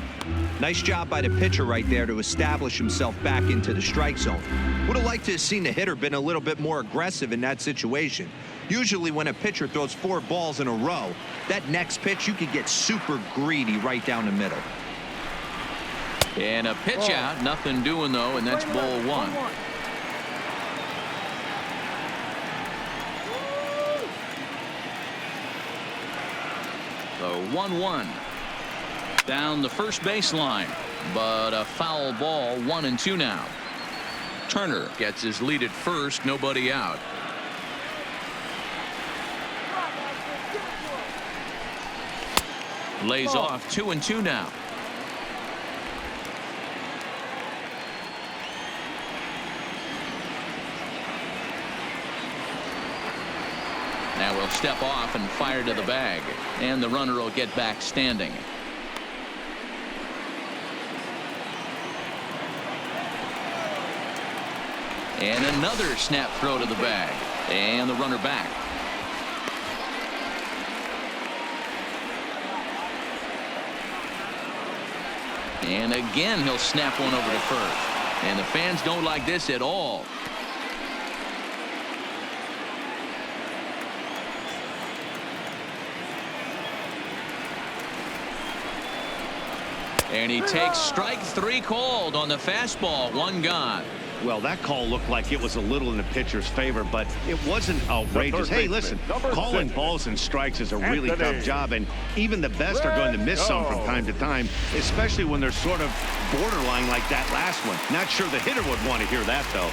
Nice job by the pitcher right there to establish himself back into the strike zone. Would have liked to have seen the hitter been a little bit more aggressive in that situation. Usually when a pitcher throws 4 balls in a row, that next pitch you could get super greedy right down the middle. And a pitch out. Nothing doing though, and that's ball 1. So 1-1 down the first baseline, but a foul ball. 1-2 now. Turner gets his lead at first, nobody out. Lays off. 2-2 now. Now we'll step off and fire to the bag, and the runner will get back standing. And another snap throw to the bag, and the runner back. And again he'll snap one over to first, and the fans don't like this at all. And he takes strike 3 called on the fastball. 1 gone. Well, that call looked like it was a little in the pitcher's favor, but it wasn't outrageous. Hey, listen, calling balls and strikes is a really tough job, and even the best are going to miss some from time to time, especially when they're sort of borderline like that last one. Not sure the hitter would want to hear that, though.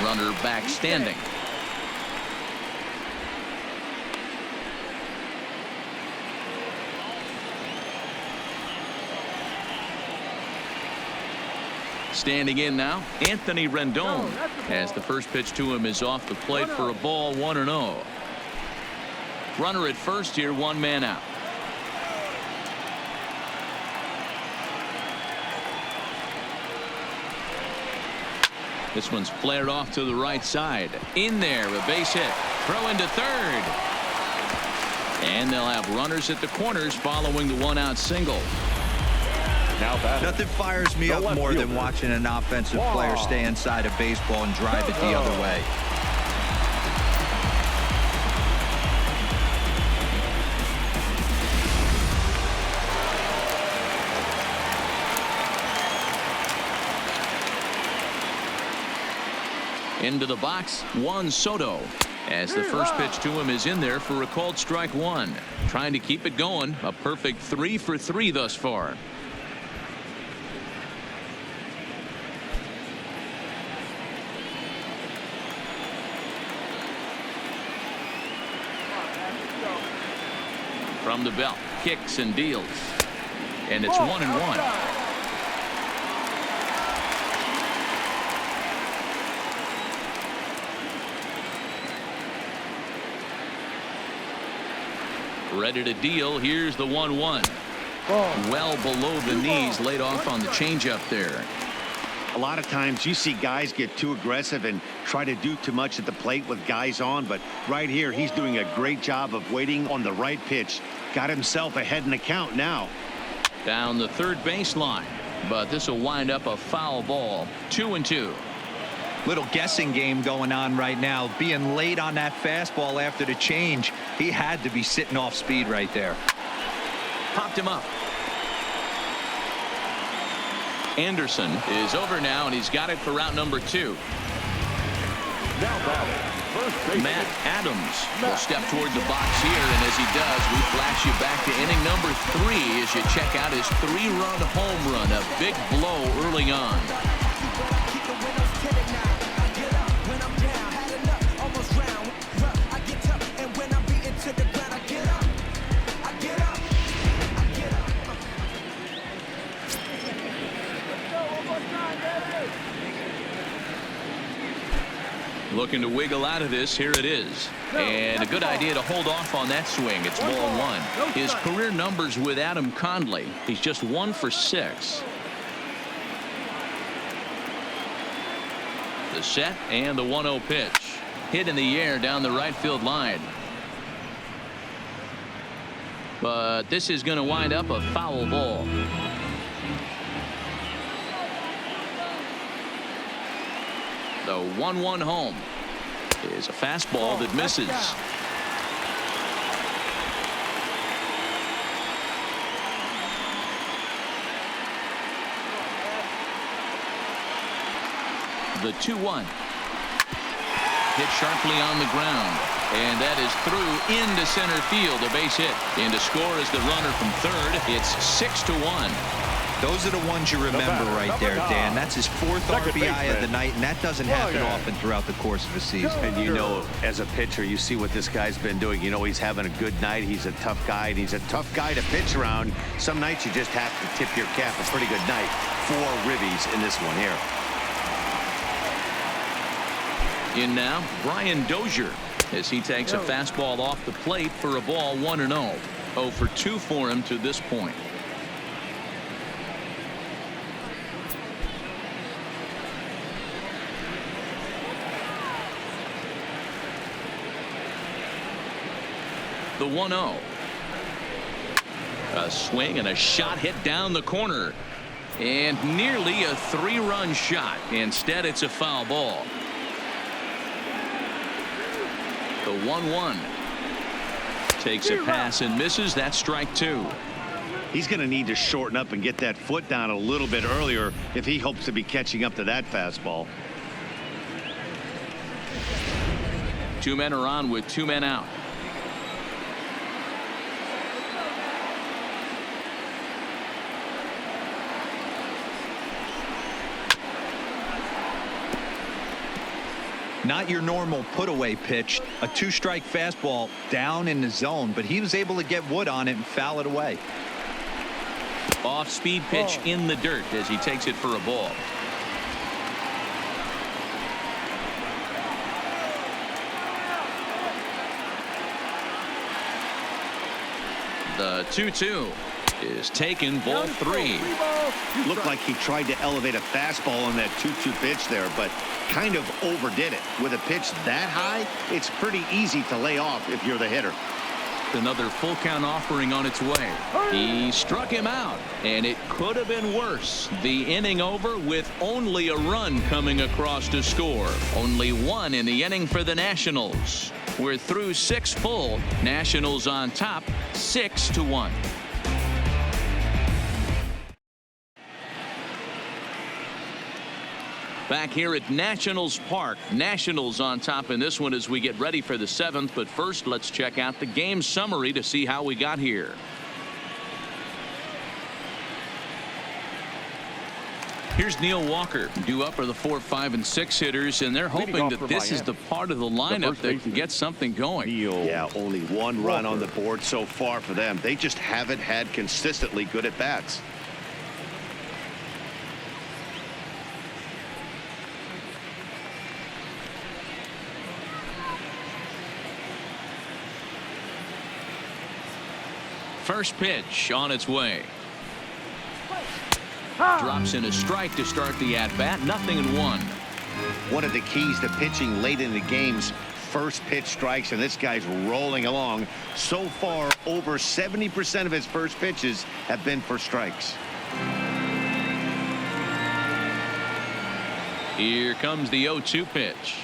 Runner back standing. Standing in now, Anthony Rendon, as the first pitch to him is off the plate for a ball. 1-0. Runner at first here, 1 man out. This one's flared off to the right side. In there, a base hit. Throw into third. And they'll have runners at the corners following the one-out single. Now batting. Nothing fires me up more than watching an offensive player stay inside a baseball and drive it the other way. Into the box, Juan Soto. As the first pitch to him is in there for a called strike one. Trying to keep it going. A perfect 3 for 3 thus far. From the belt, kicks and deals. And it's 1-1. Ready to deal. Here's the 1-1. Well below the knees, laid off on the changeup there. A lot of times you see guys get too aggressive and try to do too much at the plate with guys on, but right here he's doing a great job of waiting on the right pitch. Got himself ahead in the count now. Down the third baseline, but this will wind up a foul ball. 2-2. Little guessing game going on right now. Being late on that fastball after the change. He had to be sitting off speed right there. Popped him up. Anderson is over now, and he's got it for route number 2. Now batting. First baseman. Matt Adams will step toward the box here, and as he does, we flash you back to inning number 3 as you check out his 3-run home run. A big blow early on. Looking to wiggle out of this. Here it is. And a good idea to hold off on that swing. It's ball 1. His career numbers with Adam Conley. He's just 1 for 6. The set and the 1-0 pitch. Hit in the air down the right field line. But this is going to wind up a foul ball. The 1-1 home is a fastball that misses. The 2-1. Hit sharply on the ground. And that is through into center field. A base hit. And to score is the runner from third. It's 6-1. Those are the ones you remember right there, Dan. That's his 4th RBI of the night, and that doesn't happen often throughout the course of a season. And you know, as a pitcher, you see what this guy's been doing. You know he's having a good night. He's a tough guy, and he's a tough guy to pitch around. Some nights you just have to tip your cap. A pretty good night. 4 ribbies in this one here. In now, Brian Dozier, as he takes a fastball off the plate for a ball. 1-0. 0 for 2 for him to this point. The 1-0. A swing and a shot hit down the corner. And nearly a 3-run shot. Instead, it's a foul ball. The 1-1. Takes a pass and misses. That's strike 2. He's going to need to shorten up and get that foot down a little bit earlier if he hopes to be catching up to that fastball. 2 men are on with 2 men out. Not your normal put-away pitch. A 2-strike fastball down in the zone, but he was able to get wood on it and foul it away. Off-speed pitch in the dirt as he takes it for a ball. The 2-2 is taken, ball 3. Looked like he tried to elevate a fastball on that 2-2 pitch there, but kind of overdid it. With a pitch that high, it's pretty easy to lay off if you're the hitter. Another full count offering on its way. He struck him out, and it could have been worse. The inning over with only a run coming across to score. Only one in the inning for the Nationals. We're through 6 full. Nationals on top, 6-1. Back here at Nationals Park. Nationals on top in this one as we get ready for the 7th. But first, let's check out the game summary to see how we got here. Here's Neil Walker. Due up are the 4, 5, and 6 hitters, and they're hoping that this is the part of the lineup that can get something going. Yeah, only 1 run on the board so far for them. They just haven't had consistently good at bats. First pitch on its way. Drops in a strike to start the at-bat. 0-1. One of the keys to pitching late in the game's first pitch strikes, and this guy's rolling along. So far, over 70% of his first pitches have been for strikes. Here comes the 0-2 pitch.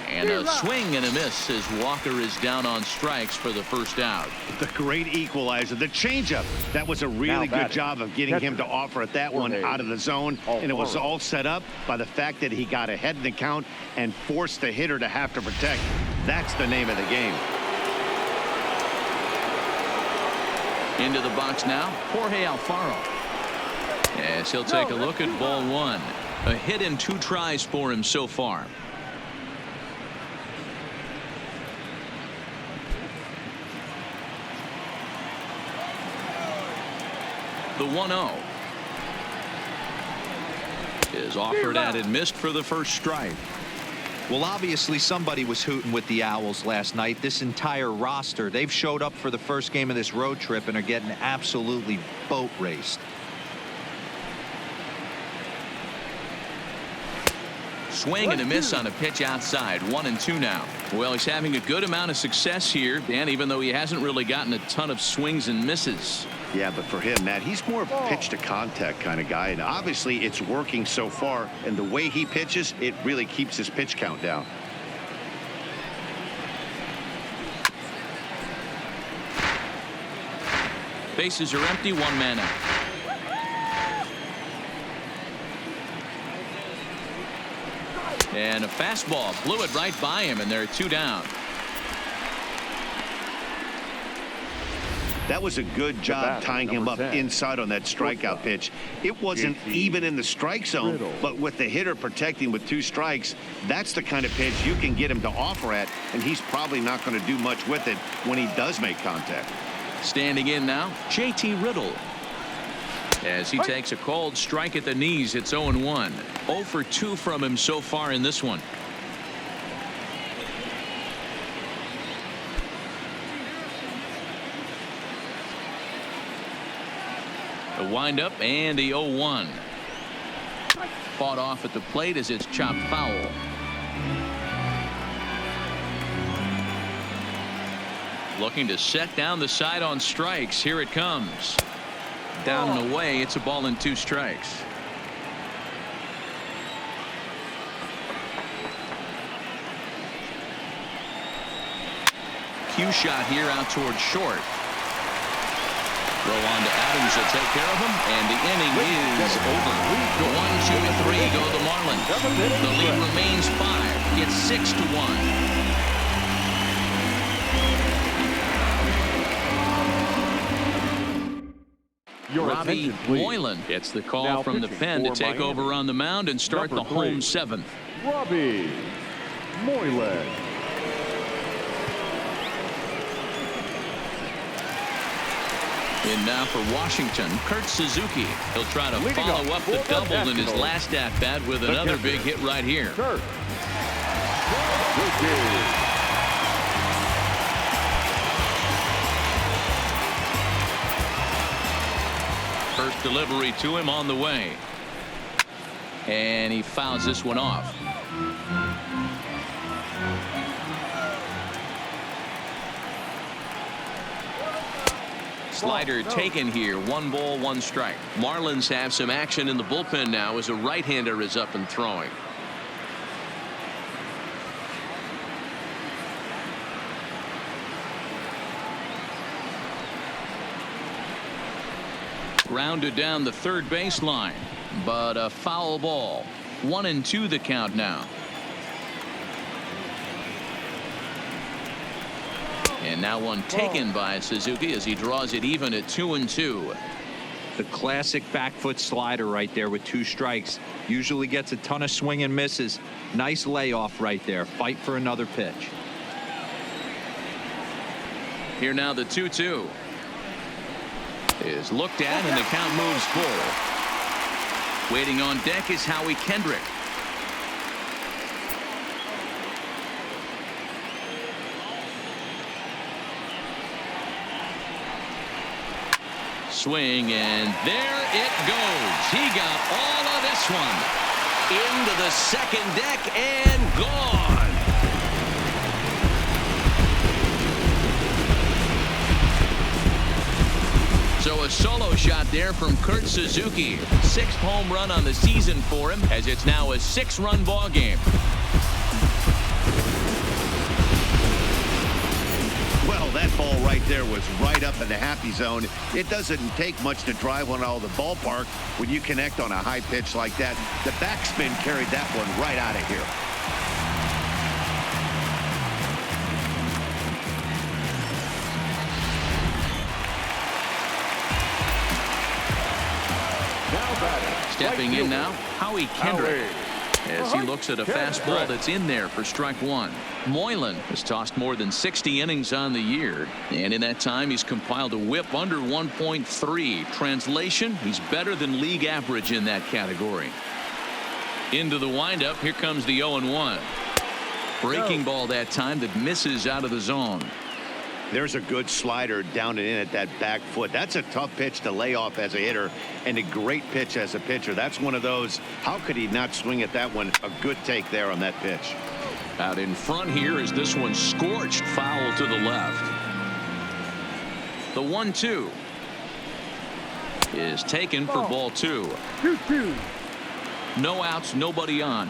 And a swing and a miss as Walker is down on strikes for the first out. The great equalizer, the changeup. That was a really good job of getting him to offer at that one out of the zone. And it was all set up by the fact that he got ahead in the count and forced the hitter to have to protect. That's the name of the game. Into the box now, Jorge Alfaro. Yes, he'll take a look at ball 1. A hit in 2 tries for him so far. The 1-0 is offered at and missed for the first strike. Well, obviously somebody was hooting with the Owls last night. This entire roster, they've showed up for the first game of this road trip and are getting absolutely boat raced. Swing and a miss on a pitch outside. 1-2 now. Well, he's having a good amount of success here, Dan, even though he hasn't really gotten a ton of swings and misses. Yeah, but for him, Matt, he's more of a pitch to contact kind of guy, and obviously it's working so far, and the way he pitches, it really keeps his pitch count down. Bases are empty, 1 man out. And a fastball blew it right by him, and there are 2 down. That was a good job tying him up inside on that strikeout pitch. It wasn't even in the strike zone, but with the hitter protecting with 2 strikes, that's the kind of pitch you can get him to offer at, and he's probably not going to do much with it when he does make contact. Standing in now, JT Riddle. As he takes a cold strike at the knees, it's 0-1. 0 for 2 from him so far in this one. The windup and the 0-1. Fought off at the plate as it's chopped foul. Looking to set down the side on strikes. Here it comes. Down and away. It's a ball and 2 strikes. Cue shot here out towards short. Throw on to Adams will take care of him, and the inning is over. 1, 2, 3 go the Marlins. The lead remains 5. It's 6-1. Robbie Moylan gets the call now from the pen to take over on the mound and start the home 7th. Robbie Moylan. In now for Washington, Kurt Suzuki. He'll try to follow up the double in his last at-bat with another big hit right here. Kurt Suzuki. First delivery to him on the way. And he fouls this one off. Slider taken here. 1 ball, 1 strike. Marlins have some action in the bullpen now as a right-hander is up and throwing. Grounded down the third baseline, but a foul ball. 1-2 the count now. And now one taken by Suzuki as he draws it even at 2-2. The classic back foot slider right there with 2 strikes. Usually gets a ton of swing and misses. Nice layoff right there. Fight for another pitch. Here now the 2-2 is looked at and the count moves full. Waiting on deck is Howie Kendrick. Swing, and there it goes. He got all of this one into the second deck and gone. So a solo shot there from Kurt Suzuki. 6th home run on the season for him, as it's now a 6-run ball game. Well, that ball right there was right up in the happy zone. It doesn't take much to drive one out of the ballpark when you connect on a high pitch like that. The backspin carried that one right out of here. Stepping in now, Howie Kendrick, as he looks at a fastball that's in there for strike 1. Moylan has tossed more than 60 innings on the year, and in that time he's compiled a whip under 1.3. Translation, he's better than league average in that category. Into the windup, here comes the 0-1. Breaking ball that time that misses out of the zone. There's a good slider down and in at that back foot. That's a tough pitch to lay off as a hitter, and a great pitch as a pitcher. That's one of those, how could he not swing at that one? A good take there on that pitch. Out in front here is this one scorched foul to the left. The 1-2 is taken for ball 2. 2-2. No outs, nobody on.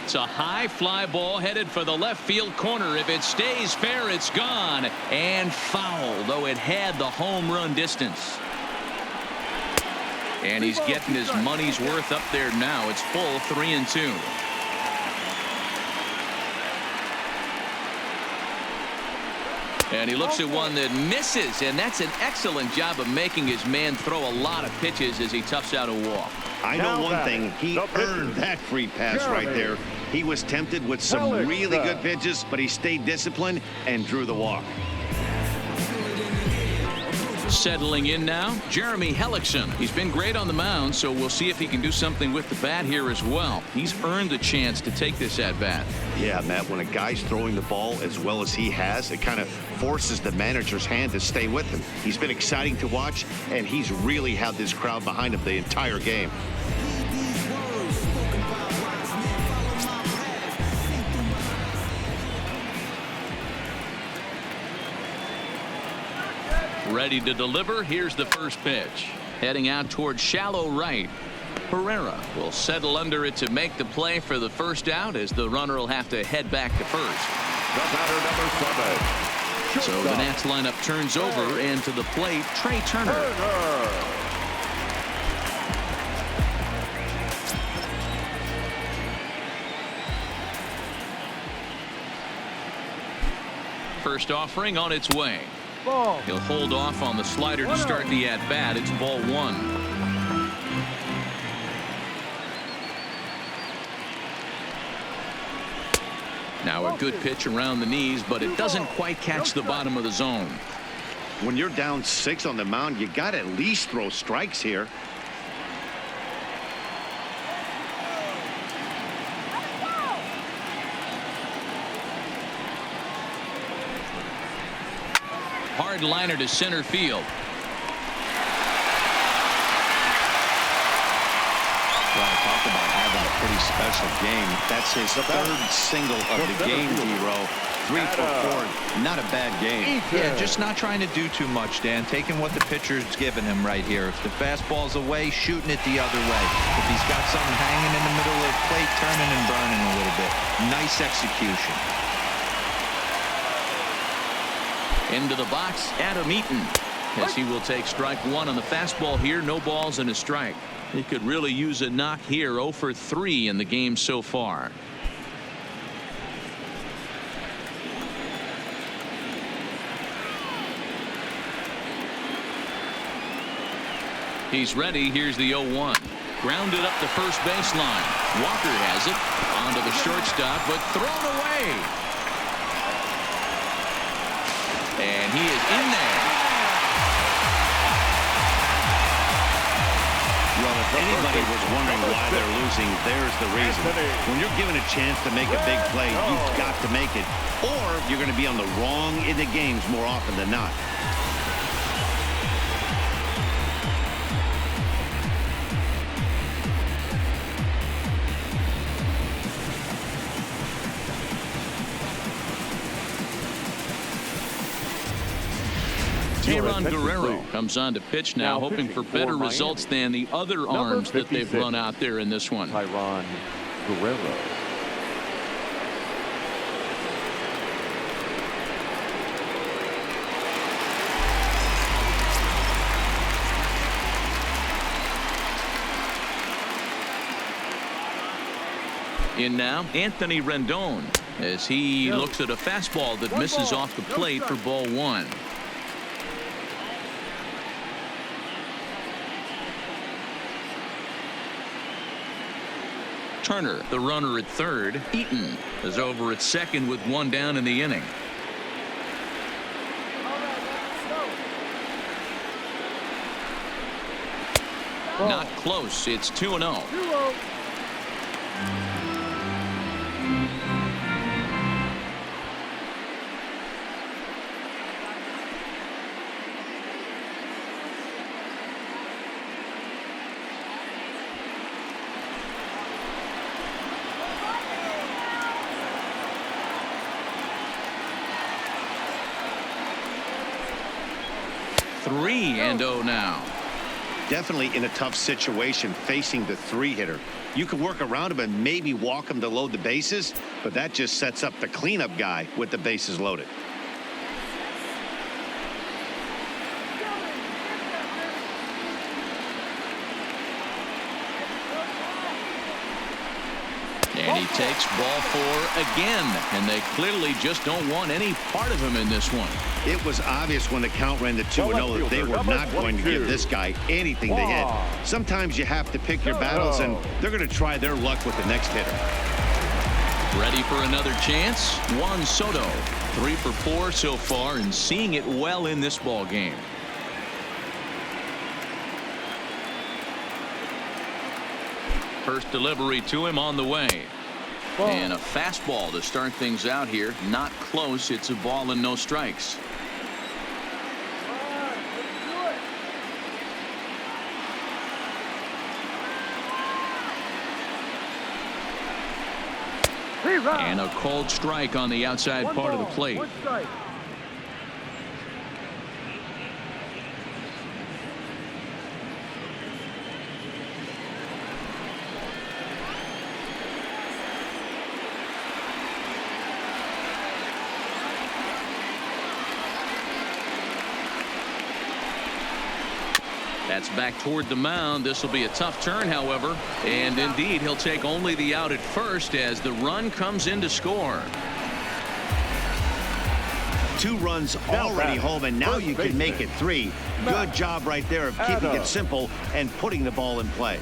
It's a high fly ball headed for the left field corner. If it stays fair, it's gone and foul, though it had the home run distance. And he's getting his money's worth up there now. It's full 3-2. And he looks at one that misses, and that's an excellent job of making his man throw a lot of pitches as he toughs out a walk. I know one thing, he earned that free pass right there. He was tempted with some really good pitches, but he stayed disciplined and drew the walk. Settling in now, Jeremy Hellickson. He's been great on the mound, so we'll see if he can do something with the bat here as well. He's earned the chance to take this at bat. Yeah, Matt, when a guy's throwing the ball as well as he has, it kind of forces the manager's hand to stay with him. He's been exciting to watch, and he's really had this crowd behind him the entire game. Ready to deliver. Here's the first pitch. Heading out towards shallow right. Pereira will settle under it to make the play for the first out, as the runner will have to head back to first. The batter, number 7. So the Nats lineup turns over, and to the plate, Trey Turner. First offering on its way. Ball. He'll hold off on the slider to start the at-bat. It's ball 1. Now a good pitch around the knees, but it doesn't quite catch the bottom of the zone. When you're down 6 on the mound, you got to at least throw strikes here. hard liner to center field. Well, talk about having a pretty special game. That's his third single of the game, D-Row. 3 for 4. Not a bad game. Yeah, just not trying to do too much, Dan. Taking what the pitcher's giving him right here. If the fastball's away, shooting it the other way. If he's got something hanging in the middle of the plate, turning and burning a little bit. Nice execution. Into the box, Adam Eaton, as he will take strike 1 on the fastball here. No balls and a strike. He could really use a knock here. 0 for 3 in the game so far. He's ready. Here's the 0-1. Grounded up the first baseline. Walker has it. Onto the shortstop, but thrown away. And he is in there. Well, if anybody was wondering why they're losing, there's the reason. When you're given a chance to make a big play, you've got to make it, or you're going to be on the wrong end of games more often than not. Aaron Guerrero comes on to pitch now, hoping for better results than the other arms that they've run out there in this one. Aaron Guerrero. In now, Anthony Rendon, as he looks at a fastball that misses off the plate for ball 1. Turner, the runner at third. Eaton is over at second with 1 down in the inning. Not close. It's 2-0. 2-0. Three and 0 now. Definitely in a tough situation facing the 3-hitter. You can work around him and maybe walk him to load the bases, but that just sets up the cleanup guy with the bases loaded. And he takes ball 4 again, and they clearly just don't want any part of him in this one. It was obvious when the count ran to 2-0 that they were not going to give this guy anything to hit. Sometimes you have to pick your battles, and they're going to try their luck with the next hitter. Ready for another chance? Juan Soto, 3 for 4 so far, and seeing it well in this ball game. First delivery to him on the way. And a fastball to start things out here. Not close. It's a ball and no strikes. And a cold strike on the outside part of the plate. 1 strike. That's back toward the mound. This will be a tough turn, however. And indeed, he'll take only the out at first as the run comes in to score. 2 runs already home, and now you can make it 3. Good job right there of keeping it simple and putting the ball in play.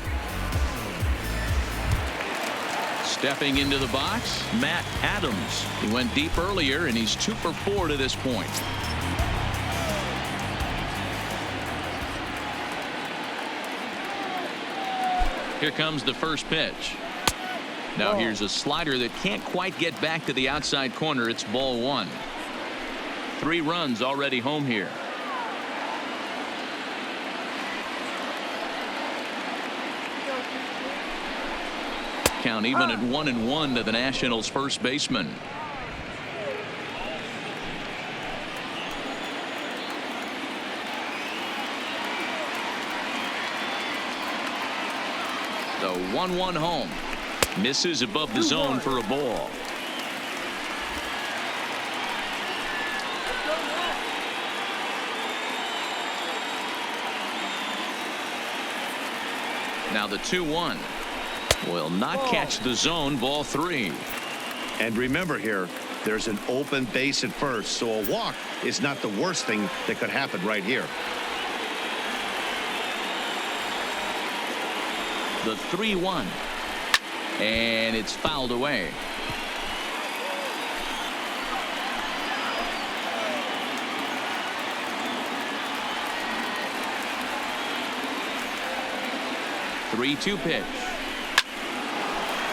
Stepping into the box, Matt Adams. He went deep earlier, and he's 2 for 4 to this point. Here comes the first pitch. Now here's a slider that can't quite get back to the outside corner. It's ball 1. 3 runs already home here. Count even at 1-1 to the Nationals first baseman. The 1-1 home. Misses above the zone for a ball. Now the 2-1 will not catch the zone. Ball 3. And remember here, there's an open base at first, so a walk is not the worst thing that could happen right here. The 3-1. And it's fouled away. The 3-2 pitch.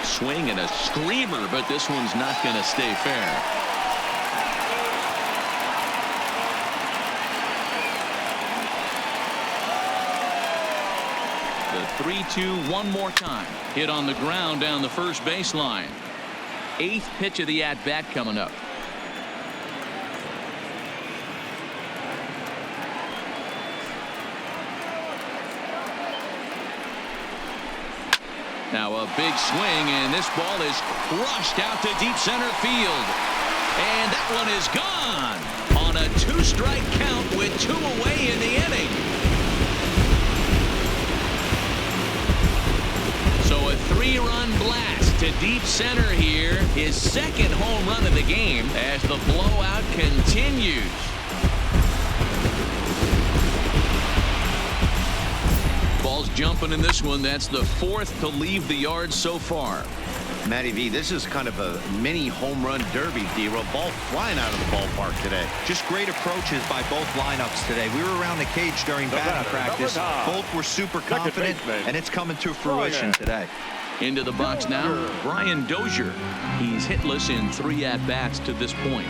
Swing and a screamer, but this one's not going to stay fair. The 3-2 one more time. Hit on the ground down the first baseline. 8th pitch of the at-bat coming up. Now a big swing, and this ball is crushed out to deep center field. And that one is gone on a 2-strike count with 2 away in the inning. So a 3-run blast to deep center here. His 2nd home run of the game as the blowout continues. Ball's jumping in this one. That's the 4th to leave the yard so far. Matty V, this is kind of a mini home run derby, D-Roll. Ball flying out of the ballpark today. Just great approaches by both lineups today. We were around the cage during batting practice. Both were super confident, and it's coming to fruition today. Into the box now, Brian Dozier. He's hitless in 3 at-bats to this point.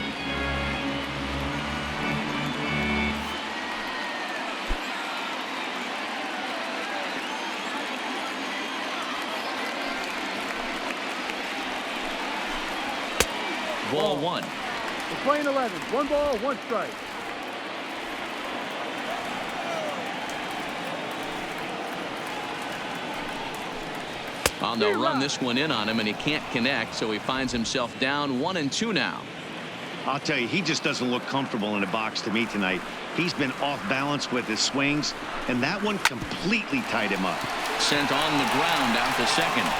Ball 1. We're playing 11. 1 ball, 1 strike. On the run this one in on him, and he can't connect, so he finds himself down 1-2 now. I'll tell you, he just doesn't look comfortable in the box to me tonight. He's been off balance with his swings, and that one completely tied him up. Sent on the ground out to second.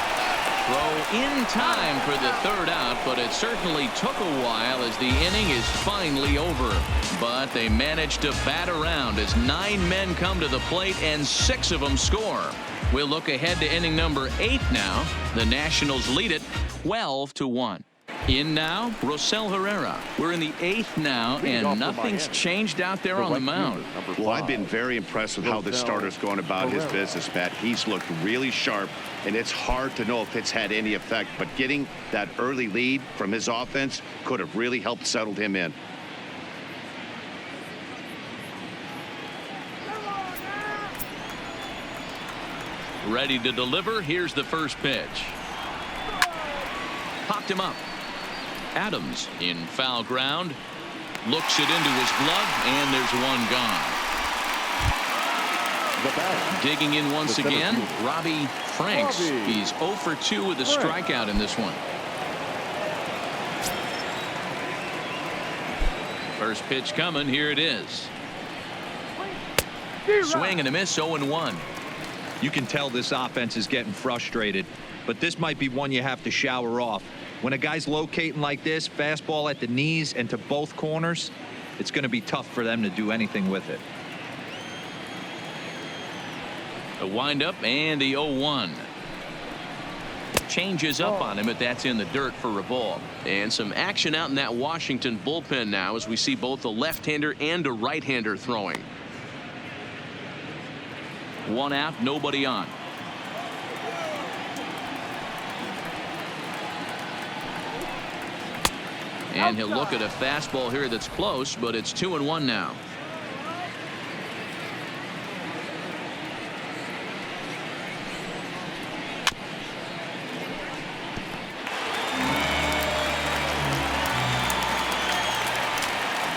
Throw in time for the 3rd out, but it certainly took a while as the inning is finally over. But they managed to bat around as 9 men come to the plate and 6 of them score. We'll look ahead to inning number 8 now. The Nationals lead it 12-1. In now, Rosell Herrera. We're in the 8th now, and nothing's changed out there on the mound. Well, I've been very impressed with how this starter's going about his business, Pat. He's looked really sharp, and it's hard to know if it's had any effect, but getting that early lead from his offense could have really helped settle him in. Ready to deliver. Here's the first pitch. Popped him up. Adams in foul ground. Looks it into his glove, and there's one gone. Digging in once again, Robbie Franks. He's 0 for 2 with a strikeout in this one. First pitch coming. Here it is. Swing and a miss. 0-1. You can tell this offense is getting frustrated, but this might be one you have to shower off. When a guy's locating like this, fastball at the knees and to both corners, it's going to be tough for them to do anything with it. A windup and the 0-1. Changes up on him, but that's in the dirt for a ball. And some action out in that Washington bullpen now as we see both a left-hander and a right-hander throwing. 1 out, nobody on. And he'll look at a fastball here that's close, but it's 2-1 now.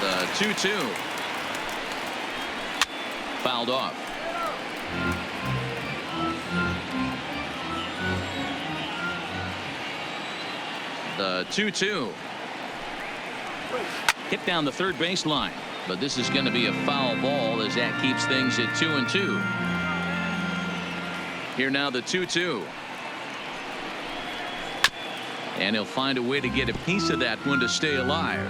The 2-2. Fouled off. The 2-2. Hit down the third baseline, but this is going to be a foul ball as that keeps things at 2-2. Here now the 2-2. And he'll find a way to get a piece of that one to stay alive.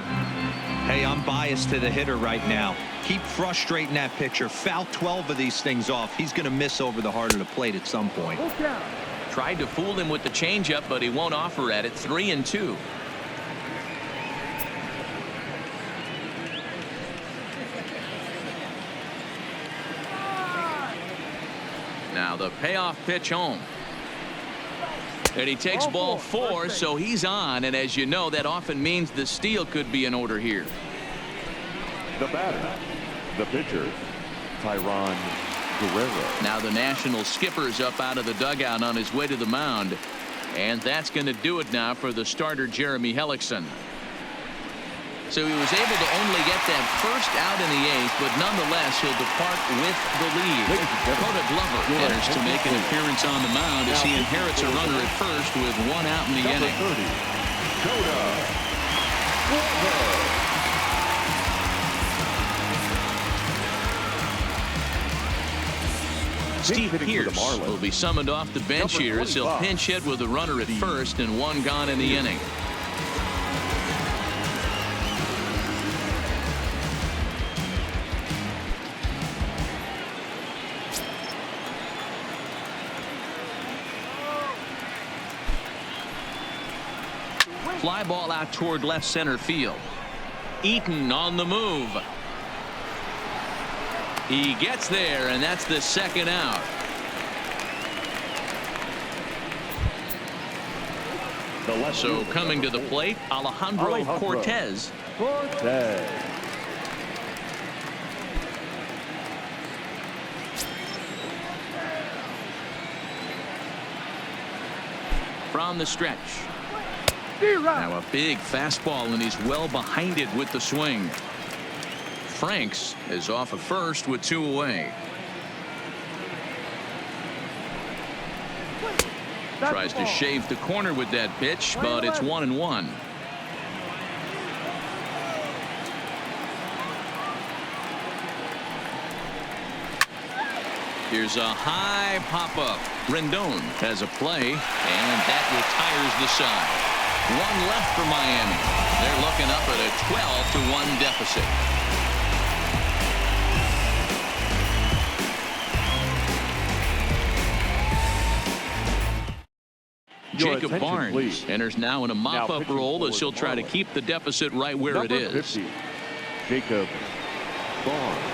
Hey, I'm biased to the hitter right now. Keep frustrating that pitcher. Foul 12 of these things off. He's going to miss over the heart of the plate at some point. Tried to fool him with the changeup, but he won't offer at it. 3-2. Now the payoff pitch home. And he takes ball 4, so he's on. And as you know, that often means the steal could be in order here. The batter, the pitcher, Tyron Guerrero. Now the National skipper's up out of the dugout on his way to the mound. And that's going to do it now for the starter, Jeremy Hellickson. So he was able to only get that first out in the 8th, but nonetheless he'll depart with the lead. Dakota Glover enters to make an appearance on the mound as he inherits a runner at first with 1 out in the inning. 30, Dakota Glover. Steve Pearce will be summoned off the bench here as he'll pinch hit with a runner at first and 1 gone in the inning. Fly ball out toward left center field. Eaton on the move. He gets there, and that's the 2nd out. So coming to the plate, Alejandro Cortez. From the stretch. Now a big fastball, and he's well behind it with the swing. Franks is off at first with 2 away. Tries to shave the corner with that pitch, but it's 1-1. Here's a high pop-up. Rendon has a play, and that retires the side. 1 left for Miami. They're looking up at a 12-1 deficit. Jacob Barnes enters now in a mop-up role as he'll try to keep the deficit right where it is. 50, Jacob Barnes.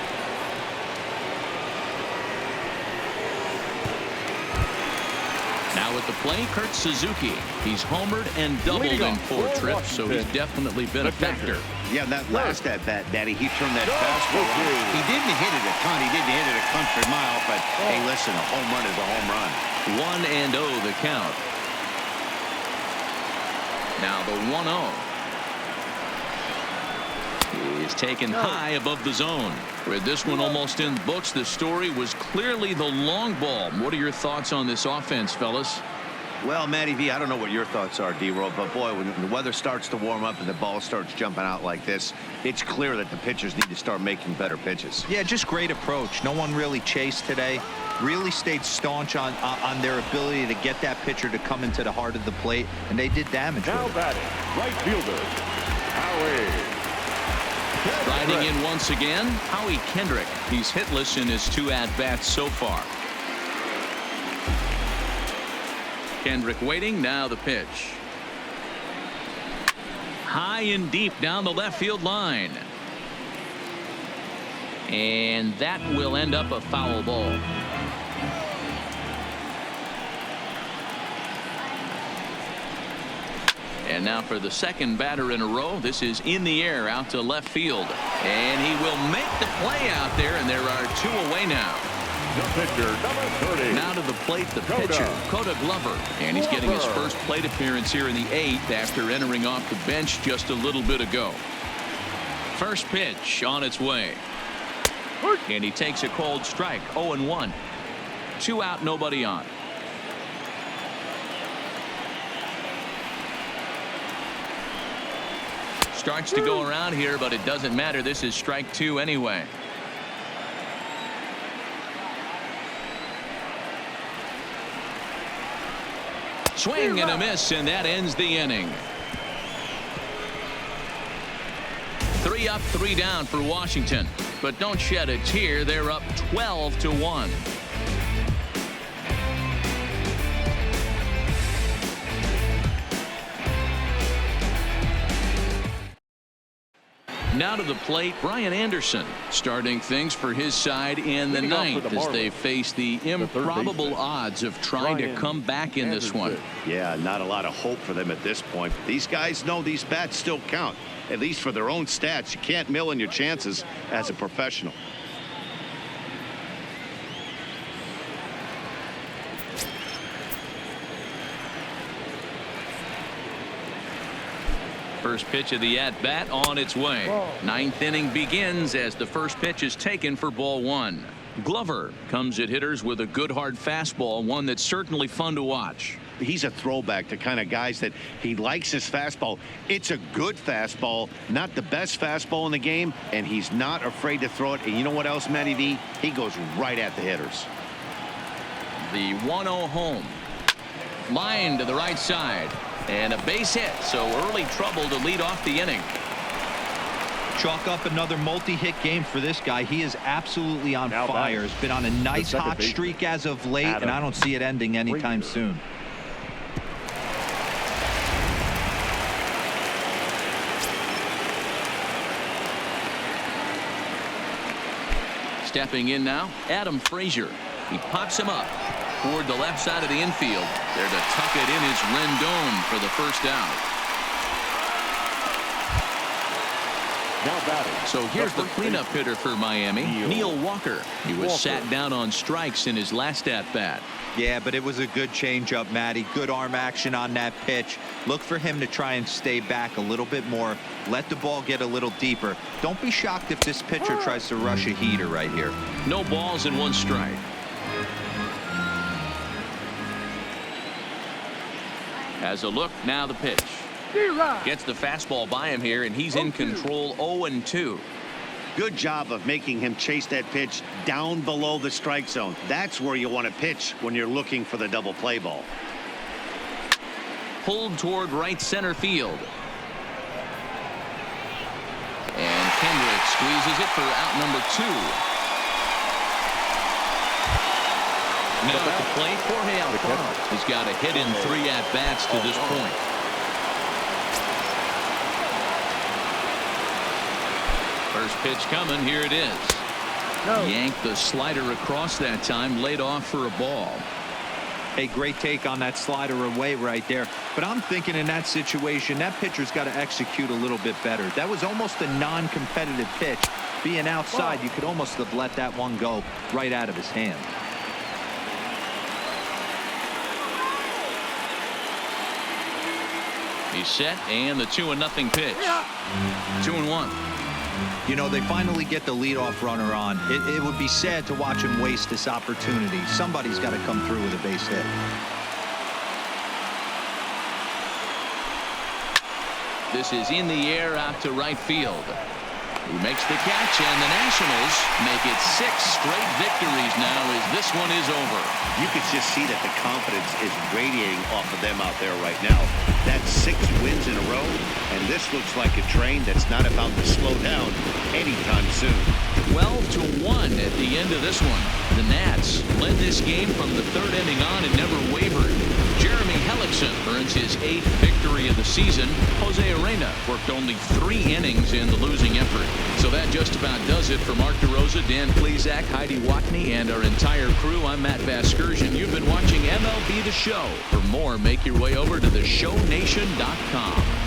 Now at the plate, Kurt Suzuki. He's homered and doubled in 4 trips, so he's definitely been a factor. Yeah, that last at bat, Daddy, he turned that fastball on. He didn't hit it a ton. He didn't hit it a country mile, but hey, listen, a home run is a home run. 1-0 the count. Now the 1-0. He's taken high above the zone. With this one almost in the books, the story was clearly the long ball. What are your thoughts on this offense, fellas? Well, Matty V, I don't know what your thoughts are, D-Roll, but boy, when the weather starts to warm up and the ball starts jumping out like this, it's clear that the pitchers need to start making better pitches. Yeah, just great approach. No one really chased today. Really stayed staunch on their ability to get that pitcher to come into the heart of the plate, and they did damage. Now batting, right fielder, Howie. Riding in once again, Howie Kendrick. He's hitless in his 2 at-bats so far. Kendrick waiting. Now the pitch. High and deep down the left field line. And that will end up a foul ball. And now for the second batter in a row. This is in the air out to left field. And he will make the play out there, and there are 2 away now. The pitcher, number 30. Now to the plate, the pitcher, Coda Glover. And he's getting his first plate appearance here in the 8th after entering off the bench just a little bit ago. First pitch on its way. And he takes a cold strike. 0-1. 2 out, nobody on. Starts to go around here, but it doesn't matter. This is strike 2 anyway. Swing and a miss, and that ends the inning. 3 up, 3 down for Washington. But don't shed a tear. They're up 12-1. Now to the plate, Brian Anderson starting things for his side in the 9th as they face the improbable odds of trying to come back in this one. Yeah, not a lot of hope for them at this point. These guys know these bats still count, at least for their own stats. You can't mill in your chances as a professional. First pitch of the at-bat on its way. 9th inning begins as the first pitch is taken for ball 1. Glover comes at hitters with a good hard fastball, one that's certainly fun to watch. He's a throwback to kind of guys that he likes his fastball. It's a good fastball, not the best fastball in the game, and he's not afraid to throw it. And you know what else, Matty V? He goes right at the hitters. The 1-0 home. Line to the right side. And a base hit, so early trouble to lead off the inning. Chalk up another multi-hit game for this guy. He is absolutely on fire. Has been on a nice hot streak as of late, and I don't see it ending anytime soon. Stepping in now, Adam Frazier. He pops him up toward the left side of the infield. There to tuck it in is Rendon for the first out. So here's the cleanup hitter for Miami, Neil Walker. He was sat down on strikes in his last at-bat. Yeah, but it was a good changeup, Matty. Good arm action on that pitch. Look for him to try and stay back a little bit more. Let the ball get a little deeper. Don't be shocked if this pitcher tries to rush a heater right here. No balls and 1 strike. Has a look, now the pitch. Gets the fastball by him here, and he's in control. 0-2. Good job of making him chase that pitch down below the strike zone. That's where you want to pitch when you're looking for the double play ball. Pulled toward right center field. And Kendrick squeezes it for out number 2. Now at the plate, Jorge Alfaro has got a hit in 3 at-bats to this point. First pitch coming. Here it is. Yanked the slider across that time. Laid off for a ball. A great take on that slider away right there. But I'm thinking in that situation, that pitcher's got to execute a little bit better. That was almost a non-competitive pitch. Being outside, you could almost have let that one go right out of his hand. He's set, and the 2-0 pitch. 2-1. You know, they finally get the leadoff runner on. It would be sad to watch him waste this opportunity. Somebody's got to come through with a base hit. This is in the air out to right field. He makes the catch, and the Nationals make it 6 straight victories now as this one is over. You could just see that the confidence is radiating off of them out there right now. That's 6 wins in a row, and this looks like a train that's not about to slow down anytime soon. 12-1 at the end of this one. The Nats led this game from the 3rd inning on and never wavered. Jeremy Hellickson earns his 8th victory of the the season, Jose Arena worked only 3 innings in the losing effort. So that just about does it for Mark DeRosa, Dan Plesac, Heidi Watney, and our entire crew. I'm Matt Vasgersian. You've been watching MLB The Show. For more, make your way over to theshownation.com.